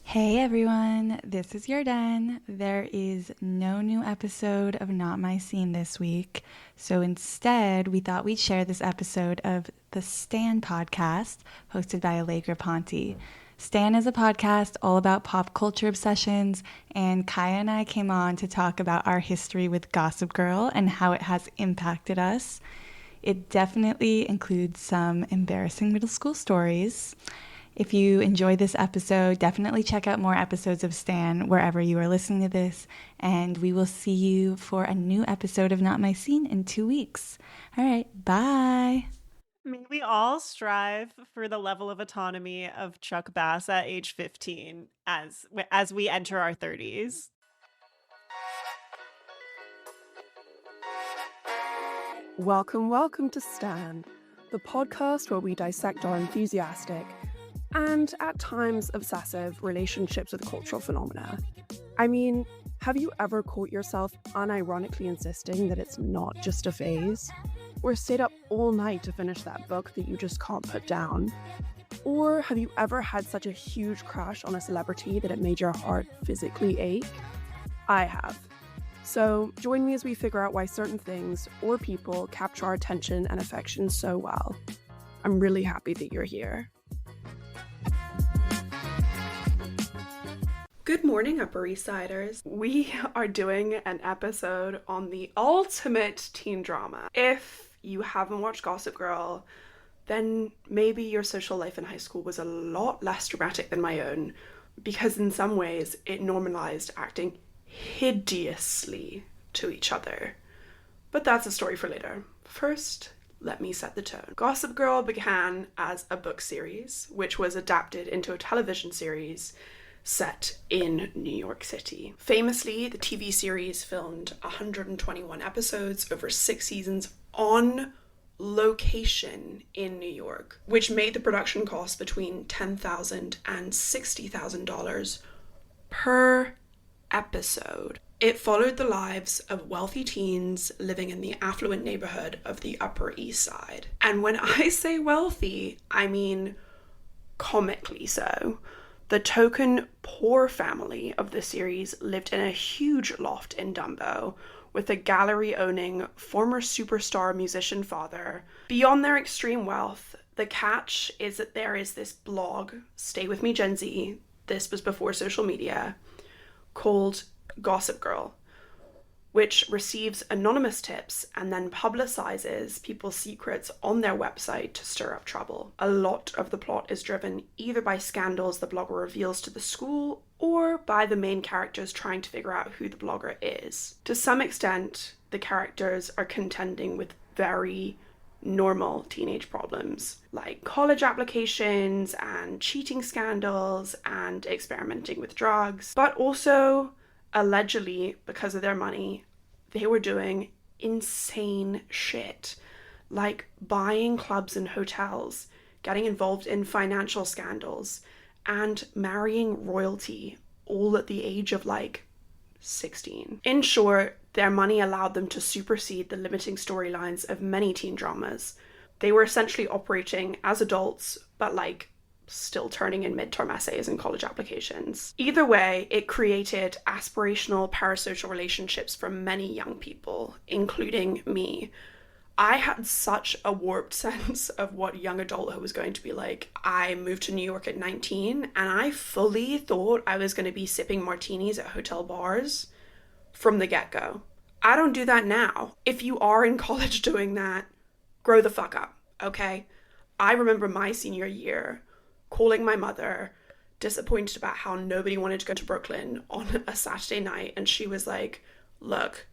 Hey everyone, this is Yarden. There is no new episode of Not My Scene this week, so instead we thought we'd share this episode of the Stan podcast hosted by Allegra Ponti. Stan is a podcast all about pop culture obsessions, and Kaya and I came on to talk about our history with Gossip Girl and how it has impacted us. It definitely includes some embarrassing middle school stories. If you enjoyed this episode, definitely check out more episodes of Stan wherever you are listening to this, and we will see you for a new episode of Not My Scene in 2 weeks. All right, bye. May we all strive for the level of autonomy of Chuck Bass at age 15 as we enter our 30s. Welcome to Stan, the podcast where we dissect our enthusiastic and, at times, obsessive relationships with cultural phenomena. I mean, have you ever caught yourself unironically insisting that it's not just a phase? Or stayed up all night to finish that book that you just can't put down? Or have you ever had such a huge crush on a celebrity that it made your heart physically ache? I have. So join me as we figure out why certain things or people capture our attention and affection so well. I'm really happy that you're here. Good morning, Upper East Siders. We are doing an episode on the ultimate teen drama. If you haven't watched Gossip Girl, then maybe your social life in high school was a lot less dramatic than my own, because in some ways it normalized acting hideously to each other. But that's a story for later. First, let me set the tone. Gossip Girl began as a book series, which was adapted into a television series set in New York City. Famously, the TV series filmed 121 episodes over 6 seasons on location in New York, which made the production cost between $10,000 and $60,000 per episode. It followed the lives of wealthy teens living in the affluent neighborhood of the Upper East Side. And when I say wealthy, I mean comically so. The token poor family of the series lived in a huge loft in Dumbo, with a gallery-owning former superstar musician father. Beyond their extreme wealth, the catch is that there is this blog, Stay With Me Gen Z, this was before social media, called Gossip Girl, which receives anonymous tips and then publicizes people's secrets on their website to stir up trouble. A lot of the plot is driven either by scandals the blogger reveals to the school or by the main characters trying to figure out who the blogger is. To some extent, the characters are contending with very normal teenage problems like college applications and cheating scandals and experimenting with drugs, but also allegedly, because of their money, they were doing insane shit, like buying clubs and hotels, getting involved in financial scandals, and marrying royalty, all at the age of 16. In short, their money allowed them to supersede the limiting storylines of many teen dramas. They were essentially operating as adults, but still turning in midterm essays and college applications. Either way, it created aspirational parasocial relationships for many young people, including me. I had such a warped sense of what young adulthood was going to be like. I moved to New York at 19, and I fully thought I was going to be sipping martinis at hotel bars from the get-go. I don't do that now. If you are in college doing that, grow the fuck up, okay? I remember my senior year calling my mother, disappointed about how nobody wanted to go to Brooklyn on a Saturday night, and she was like, look,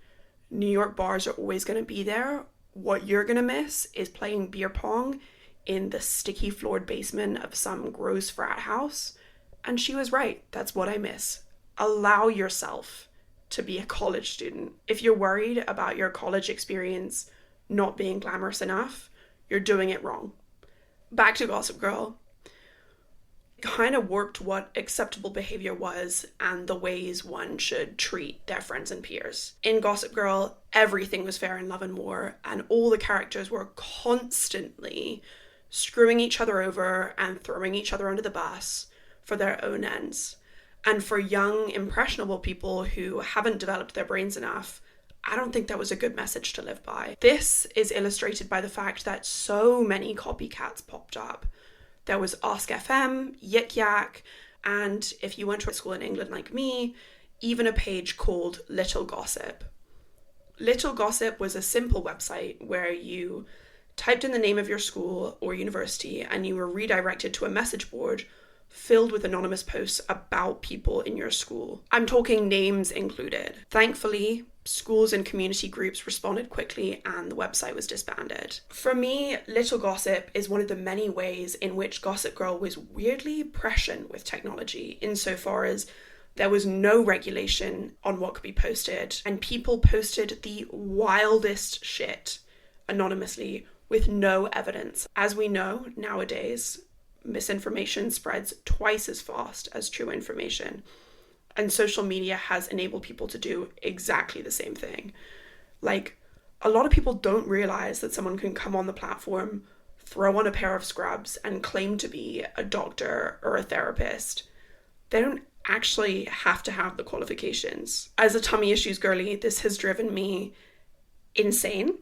New York bars are always going to be there. What you're going to miss is playing beer pong in the sticky floored basement of some gross frat house. And she was right. That's what I miss. Allow yourself to be a college student. If you're worried about your college experience not being glamorous enough, you're doing it wrong. Back to Gossip Girl. Kind of warped what acceptable behavior was and the ways one should treat their friends and peers. In Gossip Girl, everything was fair in love and war, and all the characters were constantly screwing each other over and throwing each other under the bus for their own ends. And for young, impressionable people who haven't developed their brains enough, I don't think that was a good message to live by. This is illustrated by the fact that so many copycats popped up. There was Ask FM, Yik Yak, and if you went to school in England like me, even a page called Little Gossip. Little Gossip was a simple website where you typed in the name of your school or university and you were redirected to a message board filled with anonymous posts about people in your school. I'm talking names included. Thankfully, schools and community groups responded quickly and the website was disbanded. For me, Little Gossip is one of the many ways in which Gossip Girl was weirdly prescient with technology, insofar as there was no regulation on what could be posted, and people posted the wildest shit anonymously with no evidence. As we know nowadays, misinformation spreads twice as fast as true information. And social media has enabled people to do exactly the same thing. Like, a lot of people don't realize that someone can come on the platform, throw on a pair of scrubs, and claim to be a doctor or a therapist. They don't actually have to have the qualifications. As a tummy issues girly, this has driven me insane.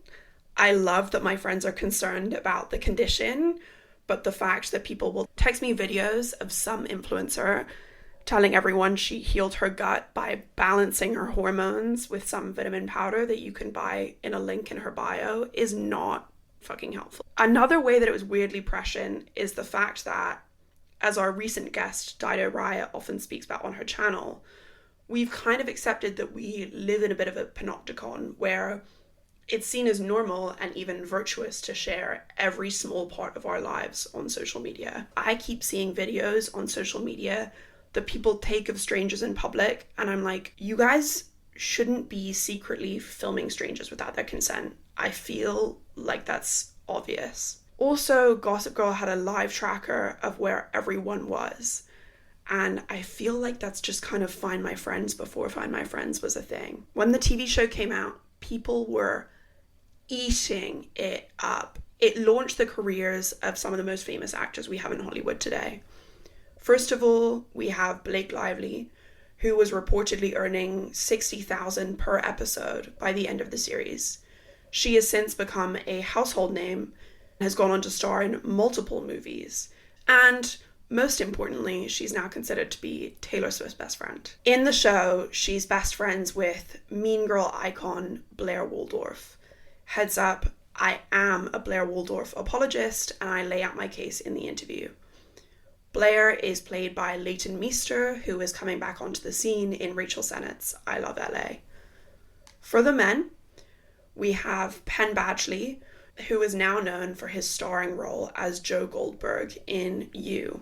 I love that my friends are concerned about the condition, but the fact that people will text me videos of some influencer telling everyone she healed her gut by balancing her hormones with some vitamin powder that you can buy in a link in her bio is not fucking helpful. Another way that it was weirdly prescient is the fact that, as our recent guest Dido Raya often speaks about on her channel, we've kind of accepted that we live in a bit of a panopticon where it's seen as normal and even virtuous to share every small part of our lives on social media. I keep seeing videos on social media that people take of strangers in public, and I'm like, you guys shouldn't be secretly filming strangers without their consent. I feel like that's obvious. Also, Gossip Girl had a live tracker of where everyone was, and I feel like that's just kind of Find My Friends before Find My Friends was a thing. When the TV show came out, people were eating it up. It launched the careers of some of the most famous actors we have in Hollywood today. First of all, we have Blake Lively, who was reportedly earning $60,000 per episode by the end of the series. She has since become a household name and has gone on to star in multiple movies. And most importantly, she's now considered to be Taylor Swift's best friend. In the show, she's best friends with Mean Girl icon Blair Waldorf. Heads up, I am a Blair Waldorf apologist and I lay out my case in the interview. Blair is played by Leighton Meester, who is coming back onto the scene in Rachel Sennett's I Love LA. For the men, we have Penn Badgley, who is now known for his starring role as Joe Goldberg in You.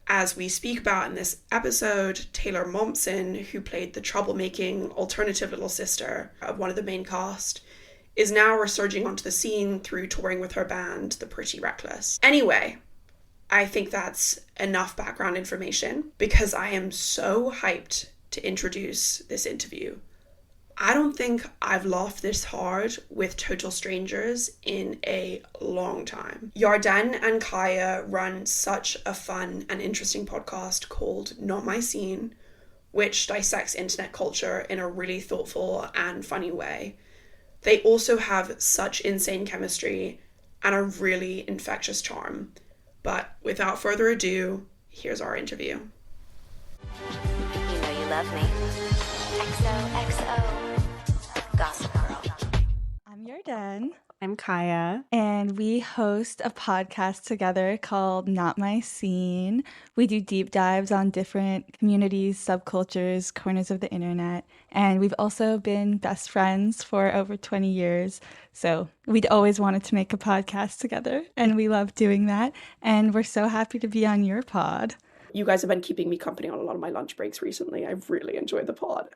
As we speak about in this episode, Taylor Momsen, who played the troublemaking alternative little sister of one of the main cast, is now resurging onto the scene through touring with her band, The Pretty Reckless. Anyway, I think that's enough background information because I am so hyped to introduce this interview. I don't think I've laughed this hard with total strangers in a long time. Yarden and Kaya run such a fun and interesting podcast called Not My Scene, which dissects internet culture in a really thoughtful and funny way. They also have such insane chemistry and a really infectious charm. But without further ado, here's our interview. You know you love me. XOXO. Gossip Girl. I'm Yarden, I'm Kaya. and we host a podcast together called Not My Scene. We do deep dives on different communities, subcultures, corners of the internet, and we've also been best friends for over 20 years. So we'd always wanted to make a podcast together, and we love doing that. And we're so happy to be on your pod. You guys have been keeping me company on a lot of my lunch breaks recently. I've really enjoyed the pod.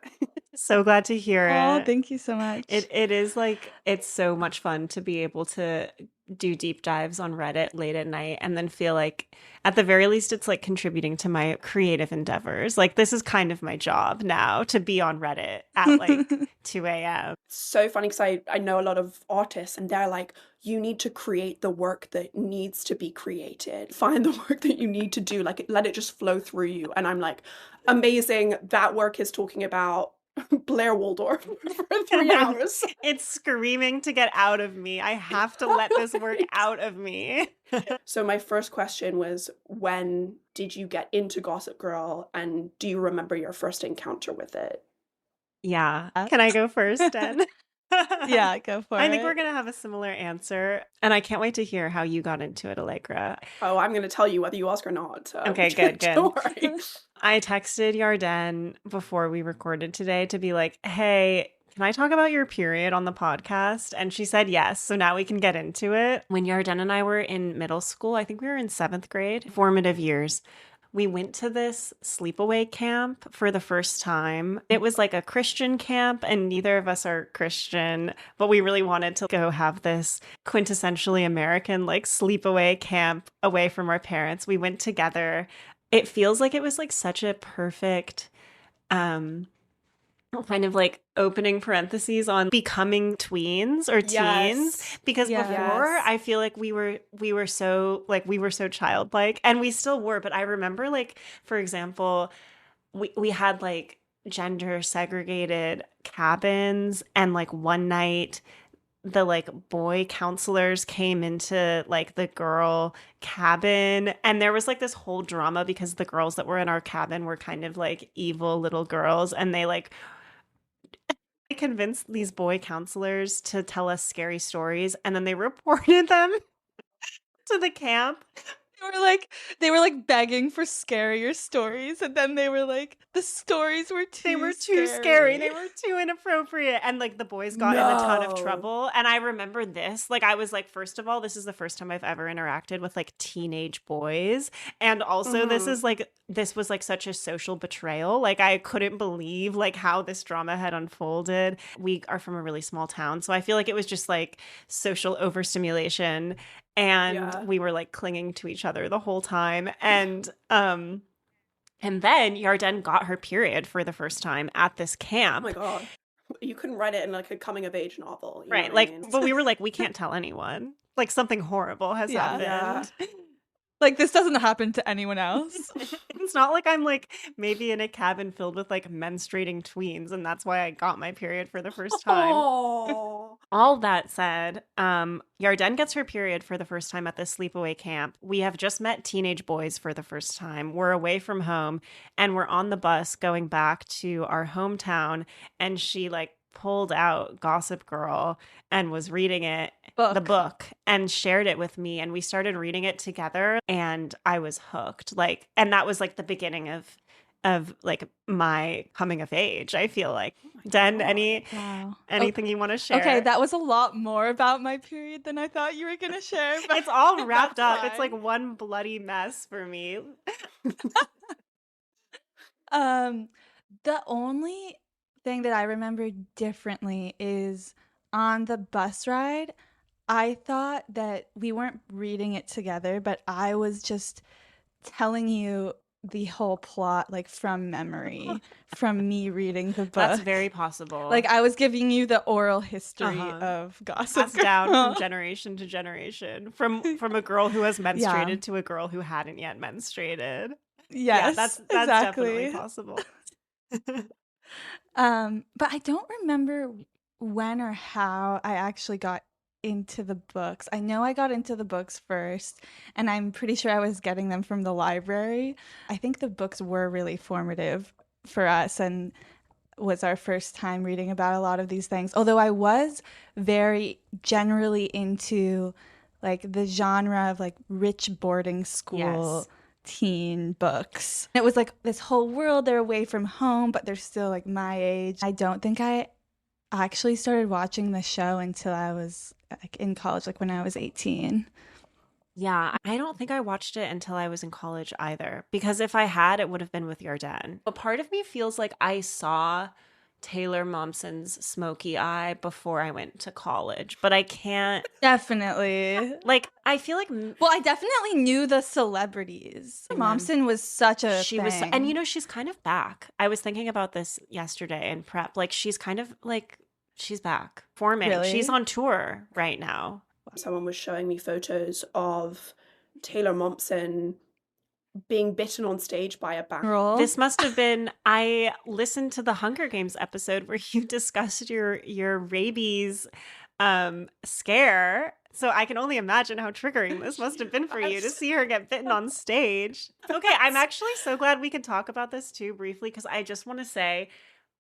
So glad to hear Oh, it. thank you so much. It is like, it's so much fun to be able to do deep dives on Reddit late at night and then feel like at the very least it's like contributing to my creative endeavors. Like this is kind of my job now, to be on Reddit at like 2 a.m. So funny because I know a lot of artists and they're like, you need to create the work that needs to be created. Find the work that you need to do, like let it just flow through you. And I'm like, amazing. That work is talking about Blair Waldorf for 3 hours. It's screaming to get out of me. I have to let this work out of me. So my first question was, when did you get into Gossip Girl, and do you remember your first encounter with it? Yeah. Can I go first, Den? Yeah, go for it. I think we're going to have a similar answer. And I can't wait to hear how you got into it, Allegra. Oh, I'm going to tell you whether you ask or not. So Okay, good. Don't worry. I texted Yarden before we recorded today to be like, hey, can I talk about your period on the podcast? And she said yes. So now we can get into it. When Yarden and I were in middle school, I think we were in 7th grade, formative years, we went to this sleepaway camp for the first time. It was like a Christian camp, and neither of us are Christian, but we really wanted to go have this quintessentially American like sleepaway camp away from our parents. We went together. It feels like it was like such a perfect kind of like opening parentheses on becoming tweens or teens, Yes. because Yes. before I feel like we were so childlike, and we still were, but I remember like, for example, we had like gender segregated cabins, and like one night the like boy counselors came into like the girl cabin, and there was like this whole drama because the girls that were in our cabin were kind of like evil little girls, and they convinced these boy counselors to tell us scary stories, and then they reported them to the camp. They were like begging for scarier stories, and then they were like, the stories were too They were too scary. They were too inappropriate. And like the boys got in a ton of No. trouble. And I remember this. Like I was like, first of all, this is the first time I've ever interacted with like teenage boys. And also this was like such a social betrayal. Like I couldn't believe like how this drama had unfolded. We are from a really small town, so I feel like it was just like social overstimulation. And Yeah. we were like clinging to each other the whole time. And then Yarden got her period for the first time at this Oh camp. my God. You couldn't write it in like a coming of age novel. You know Right. what I Like, mean? but we were like, we can't tell anyone. Like something horrible has Yeah. happened. Like, this doesn't happen to anyone else. It's not like I'm like maybe in a cabin filled with like menstruating tweens, and that's why I got my period for the first time. Oh. All that said, Yarden gets her period for the first time at this sleepaway camp. We have just met teenage boys for the first time. We're away from home, and we're on the bus going back to our hometown, and she like pulled out Gossip Girl and was reading it, the book, and shared it with me, and we started reading it together, and I was hooked. Like, and that was like the beginning of like my coming of age, I feel like. Den, Wow. anything you want to share? Okay, that was a lot more about my period than I thought you were going to share. But It's all wrapped that's up. It's like fine. one bloody mess for me. The only thing that I remember differently is on the bus ride, I thought that we weren't reading it together, but I was just telling you the whole plot like from memory, from me reading the book. That's very possible. Like I was giving you the oral history Uh-huh. of Gossip Passed down Girl. from generation to generation, from a girl who has menstruated to a girl who hadn't yet menstruated. Yes, Yeah, that's exactly. definitely possible. But I don't remember when or how I actually got into the books. I know I got into the books first, and I'm pretty sure I was getting them from the library. I think the books were really formative for us and was our first time reading about a lot of these things. Although I was very generally into like the genre of like rich boarding school Yes. teen books. It was like this whole world, they're away from home, but they're still like my age. I don't think I actually started watching the show until I was like in college, like when I was 18. Yeah, I don't think I watched it until I was in college either, because if I had, it would have been with Yarden. But part of me feels like I saw Taylor Momsen's smoky eye before I went to college, but I can't. Definitely. Like, I feel like Well, I definitely knew the celebrities. Momsen was such a she thing. was, and you know, she's kind of back. I was thinking about this yesterday in prep. Like, she's kind of like, she's back forming. Really? She's on tour right now. Someone was showing me photos of Taylor Momsen being bitten on stage by a bat. This must have been, I listened to the Hunger Games episode where you discussed your rabies scare. So I can only imagine how triggering this must have been for you to see her get bitten on stage. Okay, I'm actually so glad we could talk about this too briefly, because I just want to say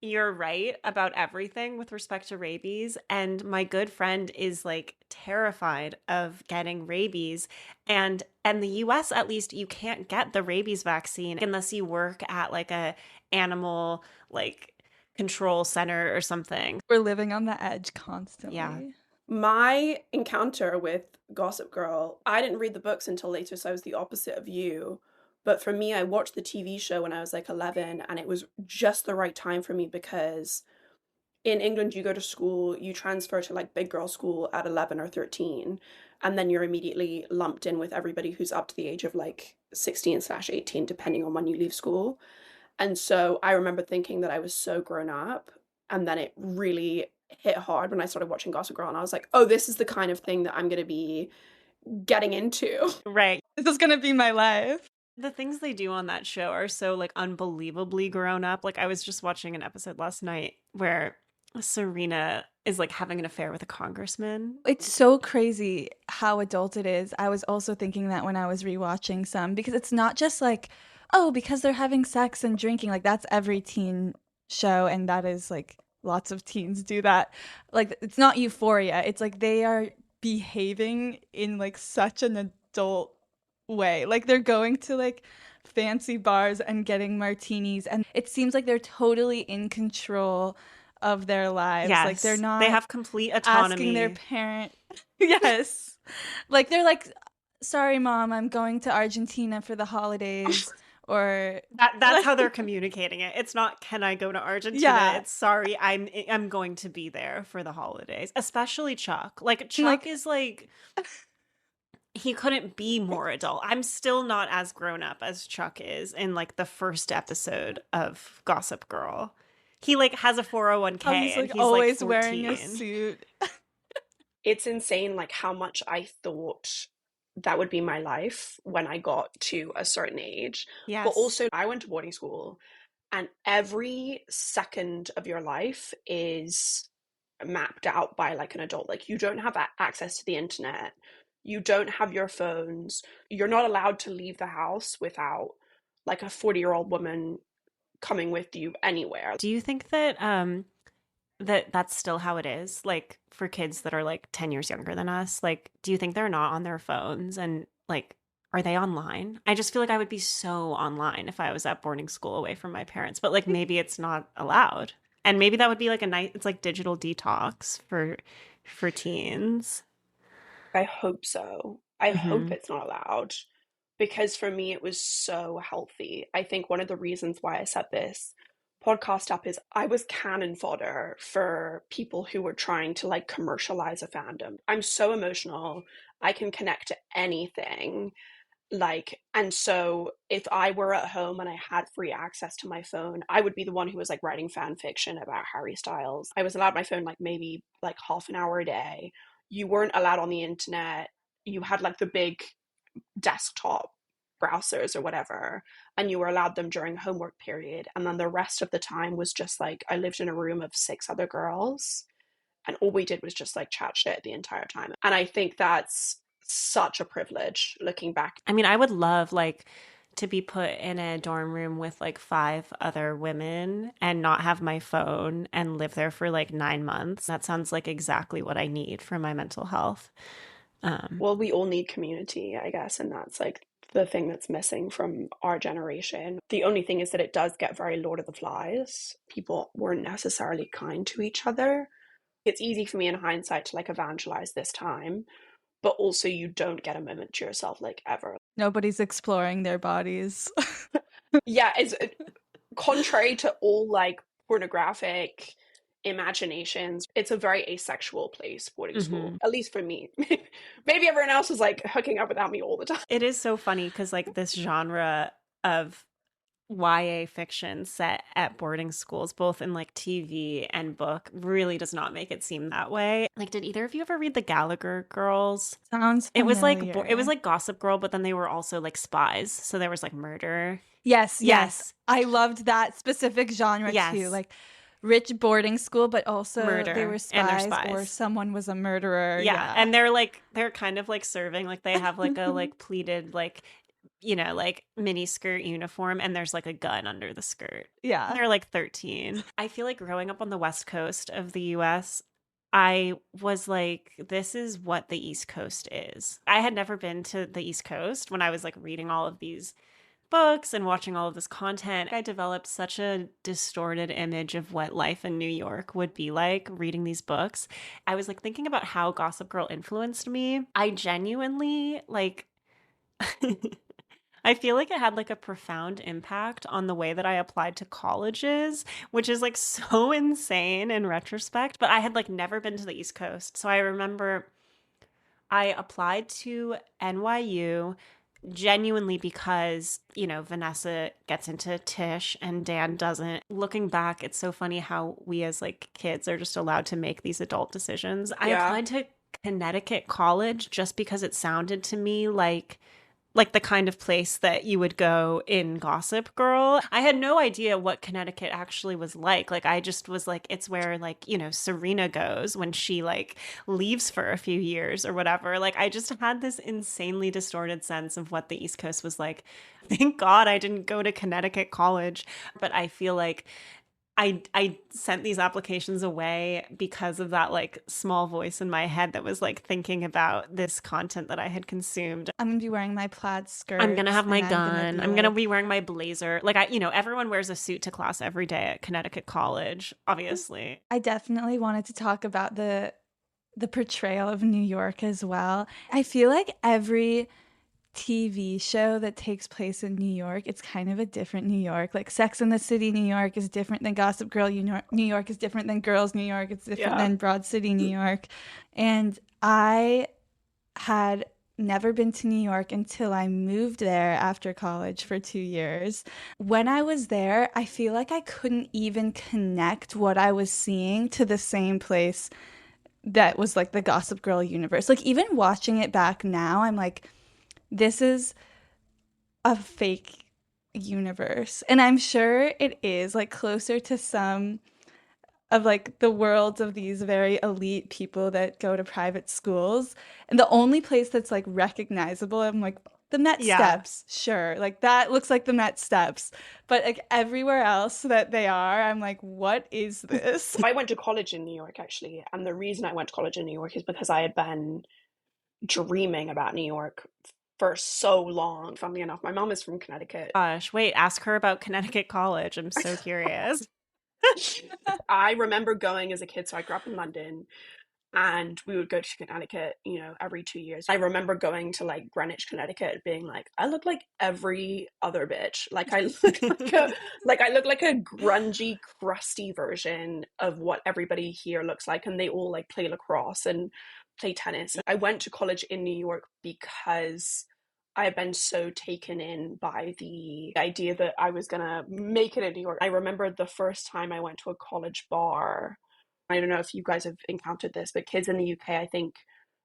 you're right about everything with respect to rabies. And my good friend is like terrified of getting rabies. And the US, at least, you can't get the rabies vaccine unless you work at like a animal like control center or something. We're living on the edge constantly. Yeah. My encounter with Gossip Girl, I didn't read the books until later, so I was the opposite of you. But for me, I watched the TV show when I was like 11, and it was just the right time for me because in England, you go to school, you transfer to like big girl school at 11 or 13, and then you're immediately lumped in with everybody who's up to the age of like 16/18, depending on when you leave school. And so I remember thinking that I was so grown up, and then it really hit hard when I started watching Gossip Girl, and I was like, oh, this is the kind of thing that I'm going to be getting into. Right. This is going to be my life. The things they do on that show are so like unbelievably grown up. Like, I was just watching an episode last night where Serena is like having an affair with a congressman. It's so crazy how adult it is. I was also thinking that when I was rewatching some, because it's not just like, oh, because they're having sex and drinking. Like, that's every teen show, and that is like lots of teens do that. Like, it's not Euphoria. It's like they are behaving in like such an adult way. Like, they're going to like fancy bars and getting martinis, and it seems like they're totally in control of their lives. Yes. Like, they're not, they have complete autonomy. asking their parent. Yes. Like, they're like, sorry, Mom, I'm going to Argentina for the holidays. Or that's how they're communicating it. It's not, can I go to Argentina? Yeah. It's, sorry, I'm going to be there for the holidays. Especially Chuck. Like, Chuck is like, he couldn't be more adult. I'm still not as grown up as Chuck is in like the first episode of Gossip Girl. He like has a 401k he's like and he's always like 14. wearing a suit. It's insane like how much I thought that would be my life when I got to a certain age. Yes. But also, I went to boarding school, and every second of your life is mapped out by like an adult. Like, you don't have access to the internet. You don't have your phones. You're not allowed to leave the house without like a 40-year-old woman coming with you anywhere. Do you think that that's still how it is, like for kids that are like 10 years younger than us? Like, do you think they're not on their phones, and like, are they online? I just feel like I would be so online if I was at boarding school away from my parents, but like maybe it's not allowed, and maybe that would be like a nice, it's like digital detox for teens. I hope so. I hope it's not allowed, because for me it was so healthy. I think one of the reasons why I set this podcast up is I was cannon fodder for people who were trying to like commercialize a fandom. I'm so emotional. I can connect to anything. Like, and so if I were at home and I had free access to my phone, I would be the one who was like writing fan fiction about Harry Styles. I was allowed my phone like maybe like half an hour a day. You weren't allowed on the internet. You had like the big desktop browsers or whatever, and you were allowed them during homework period, and then the rest of the time was just like I lived in a room of 6 other girls, and all we did was just like chat shit the entire time. And I think that's such a privilege looking back. I mean, I would love like to be put in a dorm room with like 5 other women and not have my phone and live there for like 9 months. That sounds like exactly what I need for my mental health. Well, we all need community, I guess, and that's like the thing that's missing from our generation. The only thing is that it does get very Lord of the Flies. People weren't necessarily kind to each other. It's easy for me in hindsight to like evangelize this time, but also you don't get a moment to yourself like ever. Nobody's exploring their bodies. Yeah, it's contrary to all like pornographic imaginations. It's a very asexual place, boarding school, at least for me. Maybe everyone else was like hooking up without me all the time. It is so funny because like this genre of YA fiction set at boarding schools, both in like TV and book, really does not make it seem that way. Like, did either of you ever read the Gallagher Girls? Sounds It was like familiar. it was like Gossip Girl, but then they were also like spies, so there was like murder. Yes. Yes. I loved that specific genre Yes. too. Like rich boarding school, but also Murder, they were and they're spies, or spies. someone was a murderer. Yeah, and they're kind of like serving, like they have like a like pleated like like mini skirt uniform, and there's like a gun under the skirt. Yeah. And they're like 13. I feel like growing up on the West Coast of the US, I was like, this is what the East Coast is. I had never been to the East Coast when I was like reading all of these books and watching all of this content. I developed such a distorted image of what life in New York would be like reading these books. I was like thinking about how Gossip Girl influenced me. I genuinely like I feel like it had like a profound impact on the way that I applied to colleges, which is like so insane in retrospect. But I had like never been to the East Coast. So I remember I applied to NYU genuinely because, Vanessa gets into Tish and Dan doesn't. Looking back, it's so funny how we as like kids are just allowed to make these adult decisions. I applied to Connecticut College just because it sounded to me like the kind of place that you would go in Gossip Girl. I had no idea what Connecticut actually was like. Like, I just was like, it's where like, Serena goes when she like leaves for a few years or whatever. Like, I just had this insanely distorted sense of what the East Coast was like. Thank God I didn't go to Connecticut College, but I feel like I sent these applications away because of that like small voice in my head that was like thinking about this content that I had consumed. I'm gonna be wearing my plaid skirt. I'm gonna have my gun. I'm gonna be wearing my blazer. Like everyone wears a suit to class every day at Connecticut College, obviously. I definitely wanted to talk about the portrayal of New York as well. I feel like every TV show that takes place in New York, it's kind of a different New York. Like Sex and the City New York is different than Gossip Girl New York is different than Girls New York. It's different than Broad City New York. And I had never been to New York until I moved there after college for 2 years. When I was there, I feel like I couldn't even connect what I was seeing to the same place that was like the Gossip Girl universe. Like even watching it back now, I'm like, this is a fake universe. And I'm sure it is like closer to some of like the worlds of these very elite people that go to private schools. And the only place that's like recognizable, I'm like, the Met Steps, sure. Like that looks like the Met Steps. But like everywhere else that they are, I'm like, what is this? I went to college in New York actually. And the reason I went to college in New York is because I had been dreaming about New York for so long. Funnily enough, my mom is from Connecticut. Gosh, wait, ask her about Connecticut College. I'm so curious. I remember going as a kid, so I grew up in London, and we would go to Connecticut, every 2 years. I remember going to like Greenwich, Connecticut, being like, I look like every other bitch. Like I look like a grungy, crusty version of what everybody here looks like, and they all like play lacrosse and play tennis. I went to college in New York because I had been so taken in by the idea that I was gonna make it in New York. I remember the first time I went to a college bar. I don't know if you guys have encountered this, but kids in the UK, I think,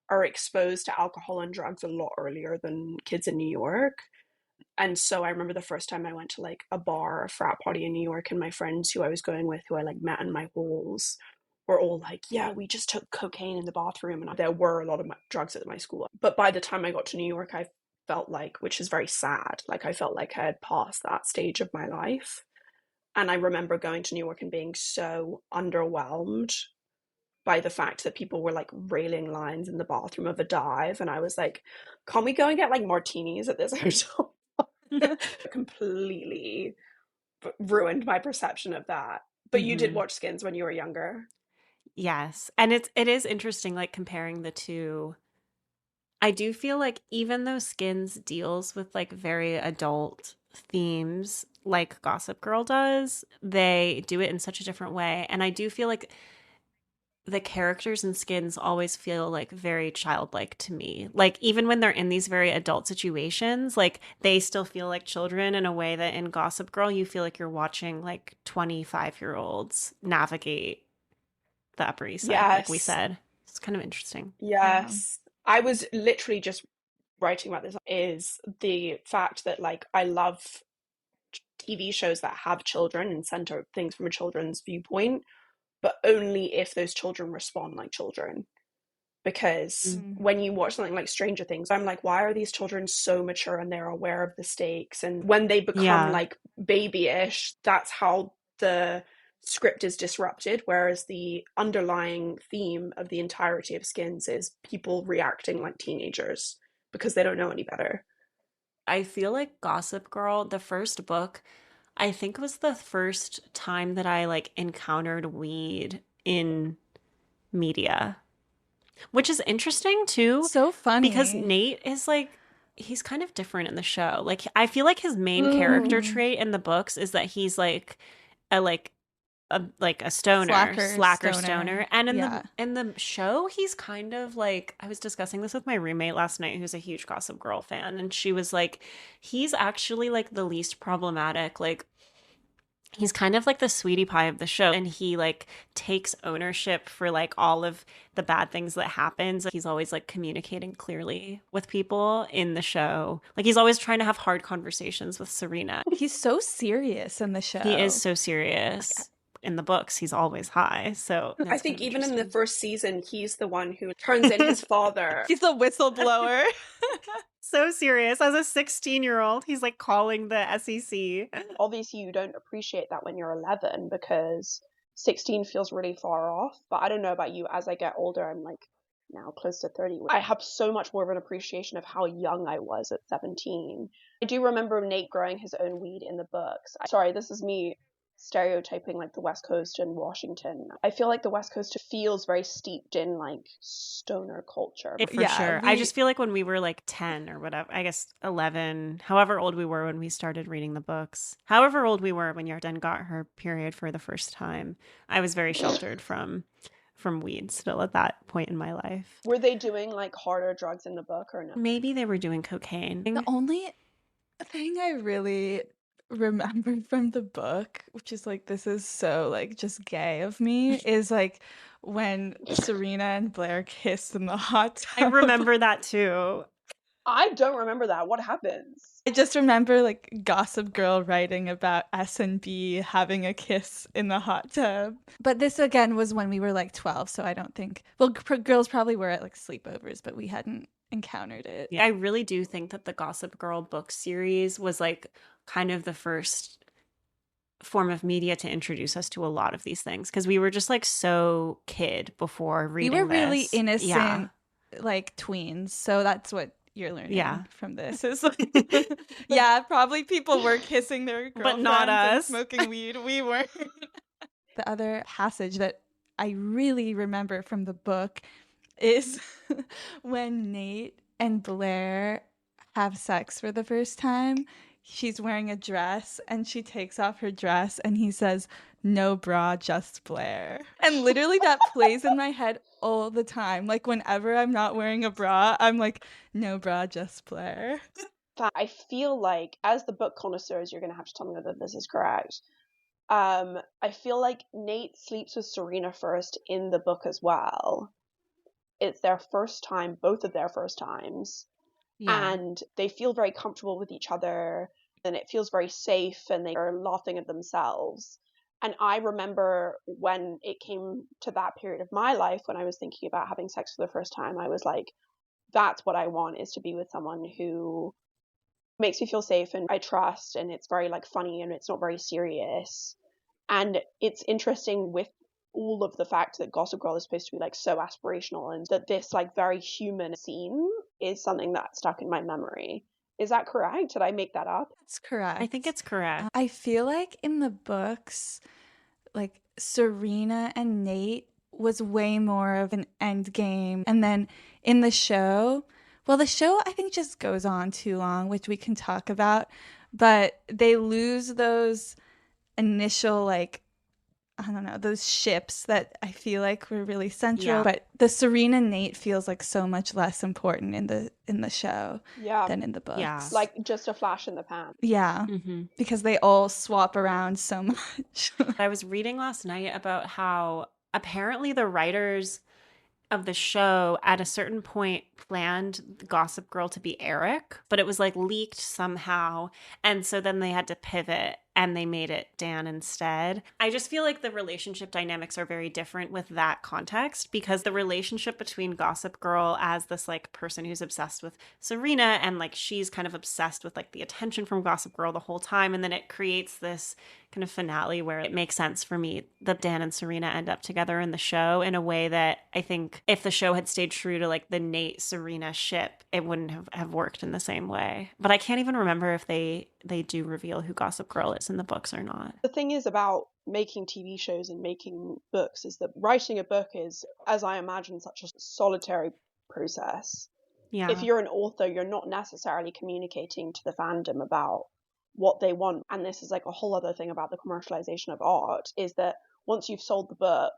are exposed to alcohol and drugs a lot earlier than kids in New York. And so I remember the first time I went to like a bar, a frat party in New York, and my friends who I was going with, who I like met in my halls, were all like, yeah, we just took cocaine in the bathroom. And there were a lot of drugs at my school. But by the time I got to New York, I felt like, which is very sad, like I felt like I had passed that stage of my life. And I remember going to New York and being so underwhelmed by the fact that people were like railing lines in the bathroom of a dive. And I was like, can't we go and get like martinis at this hotel? Completely ruined my perception of that. But you did watch Skins when you were younger. Yes. And it is interesting, like comparing the two. I do feel like even though Skins deals with like very adult themes like Gossip Girl does, they do it in such a different way. And I do feel like the characters in Skins always feel like very childlike to me. Like even when they're in these very adult situations, like they still feel like children in a way that in Gossip Girl you feel like you're watching like 25-year-olds navigate the Upper East Side, like we Yes. said. It's kind of interesting. Yes. I was literally just writing about this, is the fact that like I love TV shows that have children and center things from a children's viewpoint, but only if those children respond like children. Because when you watch something like Stranger Things, I'm like, why are these children so mature and they're aware of the stakes? And when they become like babyish, that's how the script is disrupted. Whereas the underlying theme of the entirety of Skins is people reacting like teenagers because they don't know any better. I feel like Gossip Girl, the first book, I think was the first time that I like encountered weed in media, which is interesting too. So funny. Because Nate is like, he's kind of different in the show. Like, I feel like his main character trait in the books is that he's like a stoner, slacker stoner. And in the show, he's kind of like, I was discussing this with my roommate last night, who's a huge Gossip Girl fan, and she was like, he's actually like the least problematic. Like, he's kind of like the sweetie pie of the show, and he like takes ownership for like all of the bad things that happens. He's always like communicating clearly with people in the show. Like he's always trying to have hard conversations with Serena. He's so serious in the show. He is so serious. In the books, he's always high. So I think even in the first season, he's the one who turns in his father. He's the whistleblower. So serious. As a 16-year-old, he's like calling the SEC. Obviously, you don't appreciate that when you're 11 because 16 feels really far off. But I don't know about you. As I get older, I'm like now close to 30. I have so much more of an appreciation of how young I was at 17. I do remember Nate growing his own weed in the books. Sorry, this is me stereotyping like the West Coast and Washington. I feel like the West Coast feels very steeped in like stoner culture. For sure. I just feel like when we were like 10 or whatever, I guess 11, however old we were when we started reading the books, however old we were when Yarden got her period for the first time, I was very sheltered from weed still at that point in my life. Were they doing like harder drugs in the book or no? Maybe they were doing cocaine. The only thing I really remembered from the book, which is like, this is so like just gay of me, is like when Serena and Blair kiss in the hot tub. I remember that too. I don't remember that. What happens? I just remember like Gossip Girl writing about S&B having a kiss in the hot tub. But this again was when we were like 12, so I don't think, well, girls probably were at like sleepovers, but we hadn't encountered it. Yeah, I really do think that the Gossip Girl book series was like kind of the first form of media to introduce us to a lot of these things, because we were just like so kid before reading. We were really this. innocent, like tweens, so that's what you're learning from this. Is like, yeah, probably people were kissing their girlfriends, but not us, and smoking weed. We weren't. The other passage that I really remember from the book is when Nate and Blair have sex for the first time. She's wearing a dress and she takes off her dress and he says, "No bra, just Blair." And literally that plays in my head all the time. Like whenever I'm not wearing a bra, I'm like, "No bra, just Blair." I feel like, as the book connoisseurs, you're going to have to tell me whether this is correct. I feel like Nate sleeps with Serena first in the book as well. It's their first time, both of their first times. Yeah. And they feel very comfortable with each other and it feels very safe and they are laughing at themselves. And I remember when it came to that period of my life, when I was thinking about having sex for the first time, I was like, that's what I want, is to be with someone who makes me feel safe and I trust, and it's very like funny and it's not very serious. And it's interesting with all of the fact that Gossip Girl is supposed to be like so aspirational, and that this like very human scene is something that stuck in my memory. Is that correct? Did I make that up? That's correct. I think it's correct. I feel like in the books, like Serena and Nate was way more of an end game. And then in the show, well, the show I think just goes on too long, which we can talk about. but they lose those initial, like, I don't know, those ships that I feel like were really central. Yeah. But the Serena Nate feels like so much less important in the show Yeah. than in the books. Yeah. Like just a flash in the pan. Yeah, because they all swap around so much. I was reading last night about how apparently the writers of the show at a certain point planned Gossip Girl to be Eric, but it was like leaked somehow. And so then they had to pivot and they made it Dan instead. I just feel like the relationship dynamics are very different with that context, because the relationship between Gossip Girl as this like person who's obsessed with Serena, and like she's kind of obsessed with like the attention from Gossip Girl the whole time. And then it creates this kind of finale where it makes sense for me that Dan and Serena end up together in the show in a way that I think if the show had stayed true to like the Nate Serena ship, it wouldn't have worked in the same way. But I can't even remember if they do reveal who Gossip Girl is in the books or not. The thing is about making TV shows and making books is that writing a book is, as I imagine, such a solitary process. Yeah. If you're an author, you're not necessarily communicating to the fandom about what they want. And this is like a whole other thing about the commercialization of art, is that once you've sold the book,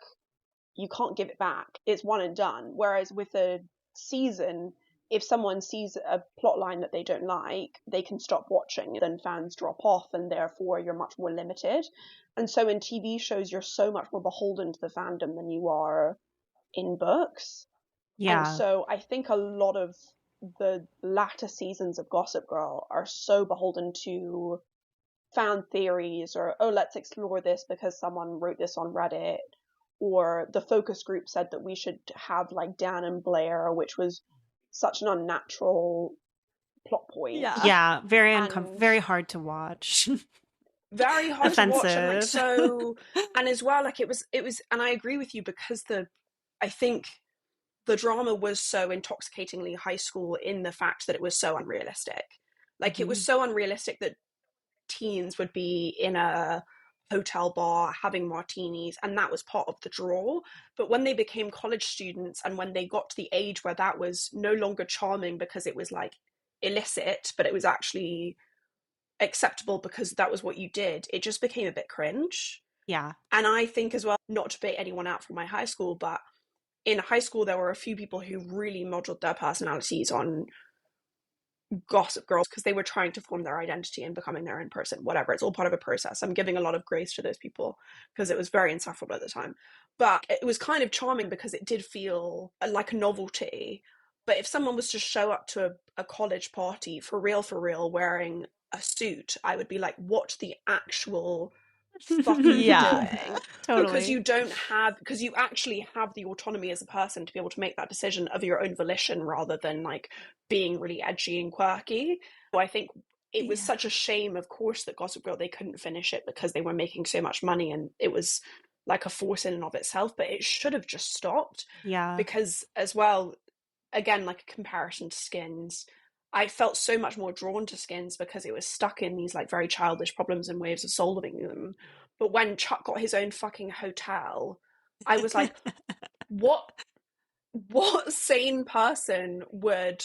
you can't give it back. It's one and done. Whereas with a season, if someone sees a plot line that they don't like, they can stop watching. Then fans drop off, and therefore you're much more limited. And so in TV shows, you're so much more beholden to the fandom than you are in books. Yeah. And so I think a lot of the latter seasons of Gossip Girl are so beholden to fan theories, or, oh, let's explore this because someone wrote this on Reddit, or the focus group said that we should have like Dan and Blair, which was such an unnatural plot point. Yeah, very And- very hard to watch. Very hard to watch, and like Offensive. so, and as well, like it was, and I agree with you, because I think the drama was so intoxicatingly high school in the fact that it was so unrealistic. Like it was so unrealistic that teens would be in a hotel bar having martinis, and that was part of the draw. But when they became college students, and when they got to the age where that was no longer charming because it was like illicit, but it was actually acceptable because that was what you did, it just became a bit cringe. Yeah. And I think as well, not to bait anyone out from my high school, but in high school there were a few people who really modeled their personalities on Gossip Girls because they were trying to form their identity and becoming their own person. Whatever, it's all part of a process. I'm giving a lot of grace to those people because it was very insufferable at the time, but it was kind of charming because it did feel like a novelty. But if someone was to show up to a college party for real wearing a suit, I would be like, what the actual fuck are you doing? Totally. Because you actually have the autonomy as a person to be able to make that decision of your own volition rather than like being really edgy and quirky. So I think it was such a shame, of course, that Gossip Girl, they couldn't finish it because they were making so much money and it was like a force in and of itself, but it should have just stopped. Yeah. Because as well, again, like a comparison to Skins, I felt so much more drawn to Skins because it was stuck in these like very childish problems and ways of solving them. But when Chuck got his own fucking hotel, I was like, what sane person would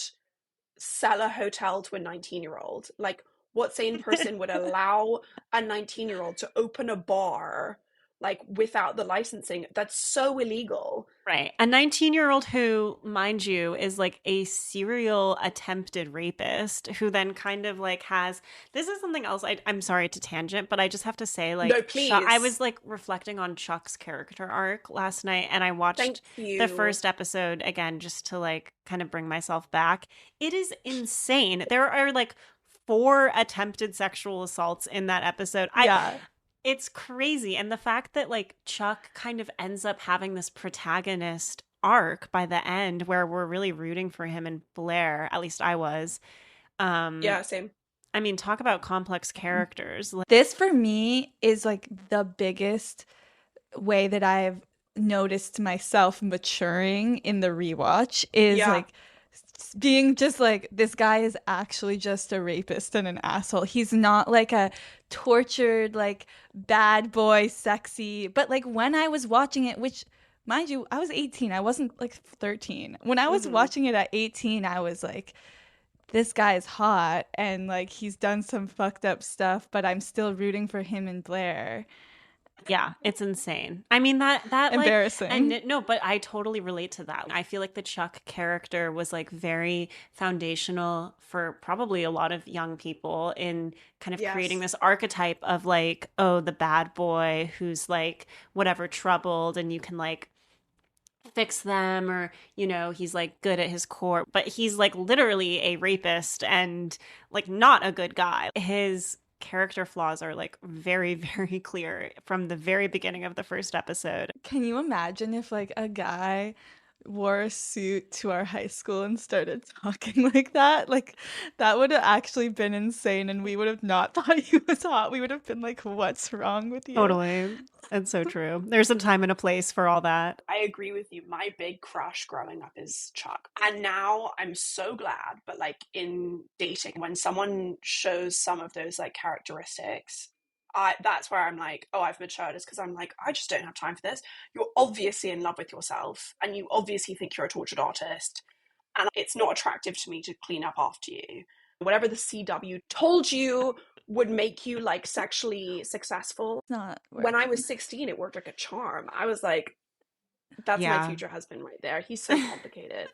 sell a hotel to a 19-year-old? Like, what sane person would allow a 19-year-old to open a bar like without the licensing? That's so illegal. Right. A 19-year-old who, mind you, is like a serial attempted rapist who then kind of like has, this is something else. I'm sorry to tangent, but I just have to say, like, no, please. I was like reflecting on Chuck's character arc last night, and I watched the first episode again just to like kind of bring myself back. It is insane. There are like 4 attempted sexual assaults in that episode. It's crazy. And the fact that like Chuck kind of ends up having this protagonist arc by the end where we're really rooting for him and Blair, at least I was. Yeah, same. I mean, talk about complex characters. This for me is like the biggest way that I've noticed myself maturing in the rewatch is like being just like, this guy is actually just a rapist and an asshole. He's not like a tortured, like bad boy, sexy. But like when I was watching it, which mind you, I was 18. I wasn't like 13. When I was watching it at 18, I was like, this guy's hot and like he's done some fucked up stuff, but I'm still rooting for him and Blair. Yeah, it's insane. I mean that like, Embarrassing. and no, but I totally relate to that. I feel like the Chuck character was like very foundational for probably a lot of young people in kind of creating Yes. this archetype of like, oh, the bad boy who's like whatever troubled and you can like fix them, or he's like good at his core, but he's like literally a rapist and like not a good guy. His character flaws are like very very clear from the very beginning of the first episode. Can you imagine if like a guy wore a suit to our high school and started talking like that? Like that would have actually been insane and we would have not thought he was hot. We would have been like, what's wrong with you? Totally. It's so true. There's a time and a place for all that. I agree with you. My big crush growing up is Chuck. And now I'm so glad, but like in dating, when someone shows some of those like characteristics, that's where I'm like, oh, I've matured. Is because I'm like, I just don't have time for this. You're obviously in love with yourself and you obviously think you're a tortured artist. And it's not attractive to me to clean up after you. Whatever the CW told you would make you like sexually successful. Not When I working. was 16, it worked like a charm. I was like, that's my future husband right there. He's so complicated.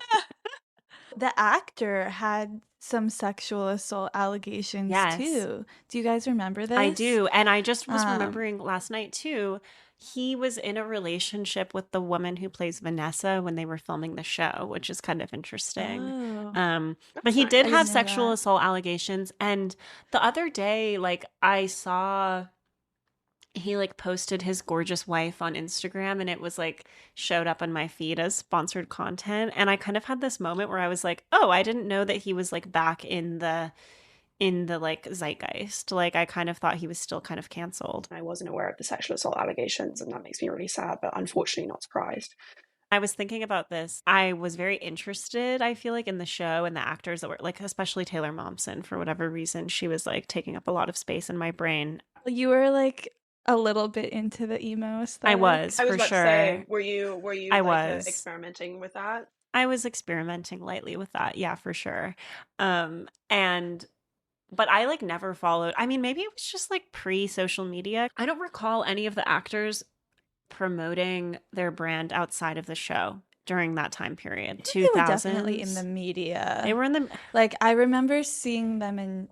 The actor had some sexual assault allegations Yes. too. Do you guys remember this? I do. And I just was Um, remembering last night too, he was in a relationship with the woman who plays Vanessa when they were filming the show, which is kind of interesting. Oh. But he nice. did I have didn't know sexual that. assault allegations. And the other day, like I saw he like posted his gorgeous wife on Instagram and it was like showed up on my feed as sponsored content. And I kind of had this moment where I was like, oh, I didn't know that he was like back in the like zeitgeist. Like I kind of thought he was still kind of canceled. I wasn't aware of the sexual assault allegations, and that makes me really sad, but unfortunately not surprised. I was thinking about this. I was very interested, I feel like, in the show and the actors that were like, especially Taylor Momsen, for whatever reason, she was like taking up a lot of space in my brain. You were like a little bit into the emo aesthetic. I was, I was for about sure. to say, were you I like was. experimenting with that? I was experimenting lightly with that. Yeah, for sure. But I like never followed. I mean, maybe it was just like pre-social media. I don't recall any of the actors promoting their brand outside of the show during that time period. 2000s. They were definitely in the media. They were in the like I remember seeing them in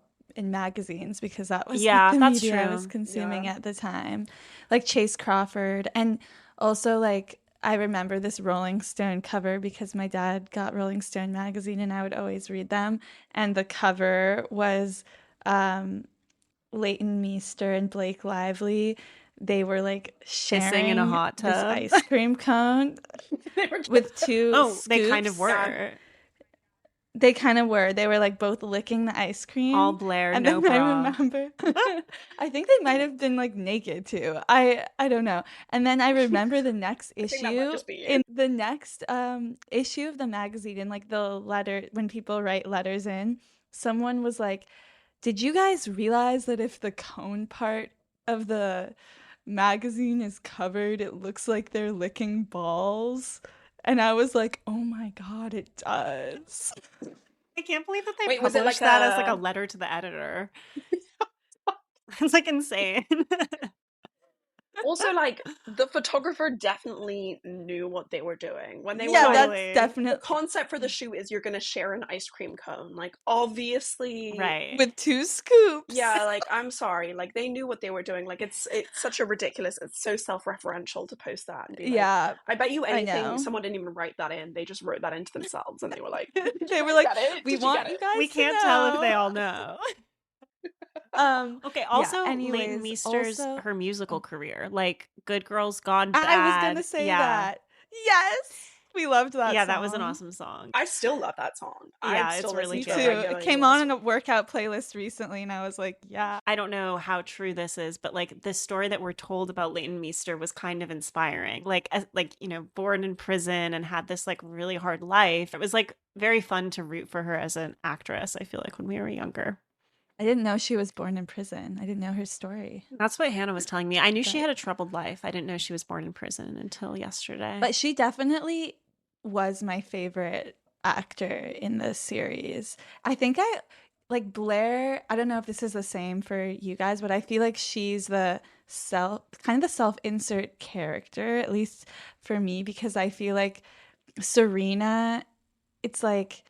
magazines because that was Yeah, like, the that's media I true. was consuming at the time. Like Chase Crawford, and also like I remember this Rolling Stone cover because my dad got Rolling Stone magazine and I would always read them. And the cover was Leighton Meester and Blake Lively. They were like sharing Kissing in a hot this tub. ice cream cone They were just- with two Oh, scoops. they kind of were. They kind of were. They were like both licking the ice cream. All Blair, And no then I bra. remember, I think they might have been like naked too. I don't know. And then I remember the next think that might issue, just be you. in the next issue of the magazine, in like the letter, when people write letters in, someone was like, did you guys realize that if the cone part of the magazine is covered, it looks like they're licking balls? And I was like, oh my God, it does. I can't believe that they Wait, was it published like that as like a- a letter to the editor. It's like insane. Also, like, the photographer definitely knew what they were doing. When they Yeah, were that's like, Totally. the definitely concept for the shoot is you're going to share an ice cream cone. Like, obviously. Right. with two scoops. Yeah, like, I'm sorry. Like, they knew what they were doing. Like, it's such a ridiculous, it's so self-referential to post that and be like, Yeah, I bet you I know. anything, someone didn't even write that in. They just wrote that into themselves and they were like, They were like, get it? we Did you want get you it?" guys We to can't tell if they know." all know. Okay, Yeah, also anyways, Leighton Meester's also- her musical career. Like Good Girls Gone Bad. I was gonna say Yeah. that. Yes, we loved that. Yeah, that was an song. awesome song. I still love that song. Yeah, I still it's really listen Me to good. it too. It regularly came all the on in time. a workout playlist recently, and I was like, yeah. I don't know how true this is, but like the story that we're told about Leighton Meester was kind of inspiring. Like, born in prison and had this like really hard life. It was like very fun to root for her as an actress. I feel like when we were younger. I didn't know she was born in prison. I didn't know her story. That's what Hannah was telling me. I knew she But- had a troubled life. I didn't know she was born in prison until yesterday. But she definitely was my favorite actor in this series. I think I like Blair. I don't know if this is the same for you guys, but I feel like she's the self-insert character, at least for me, because I feel like Serena, it's like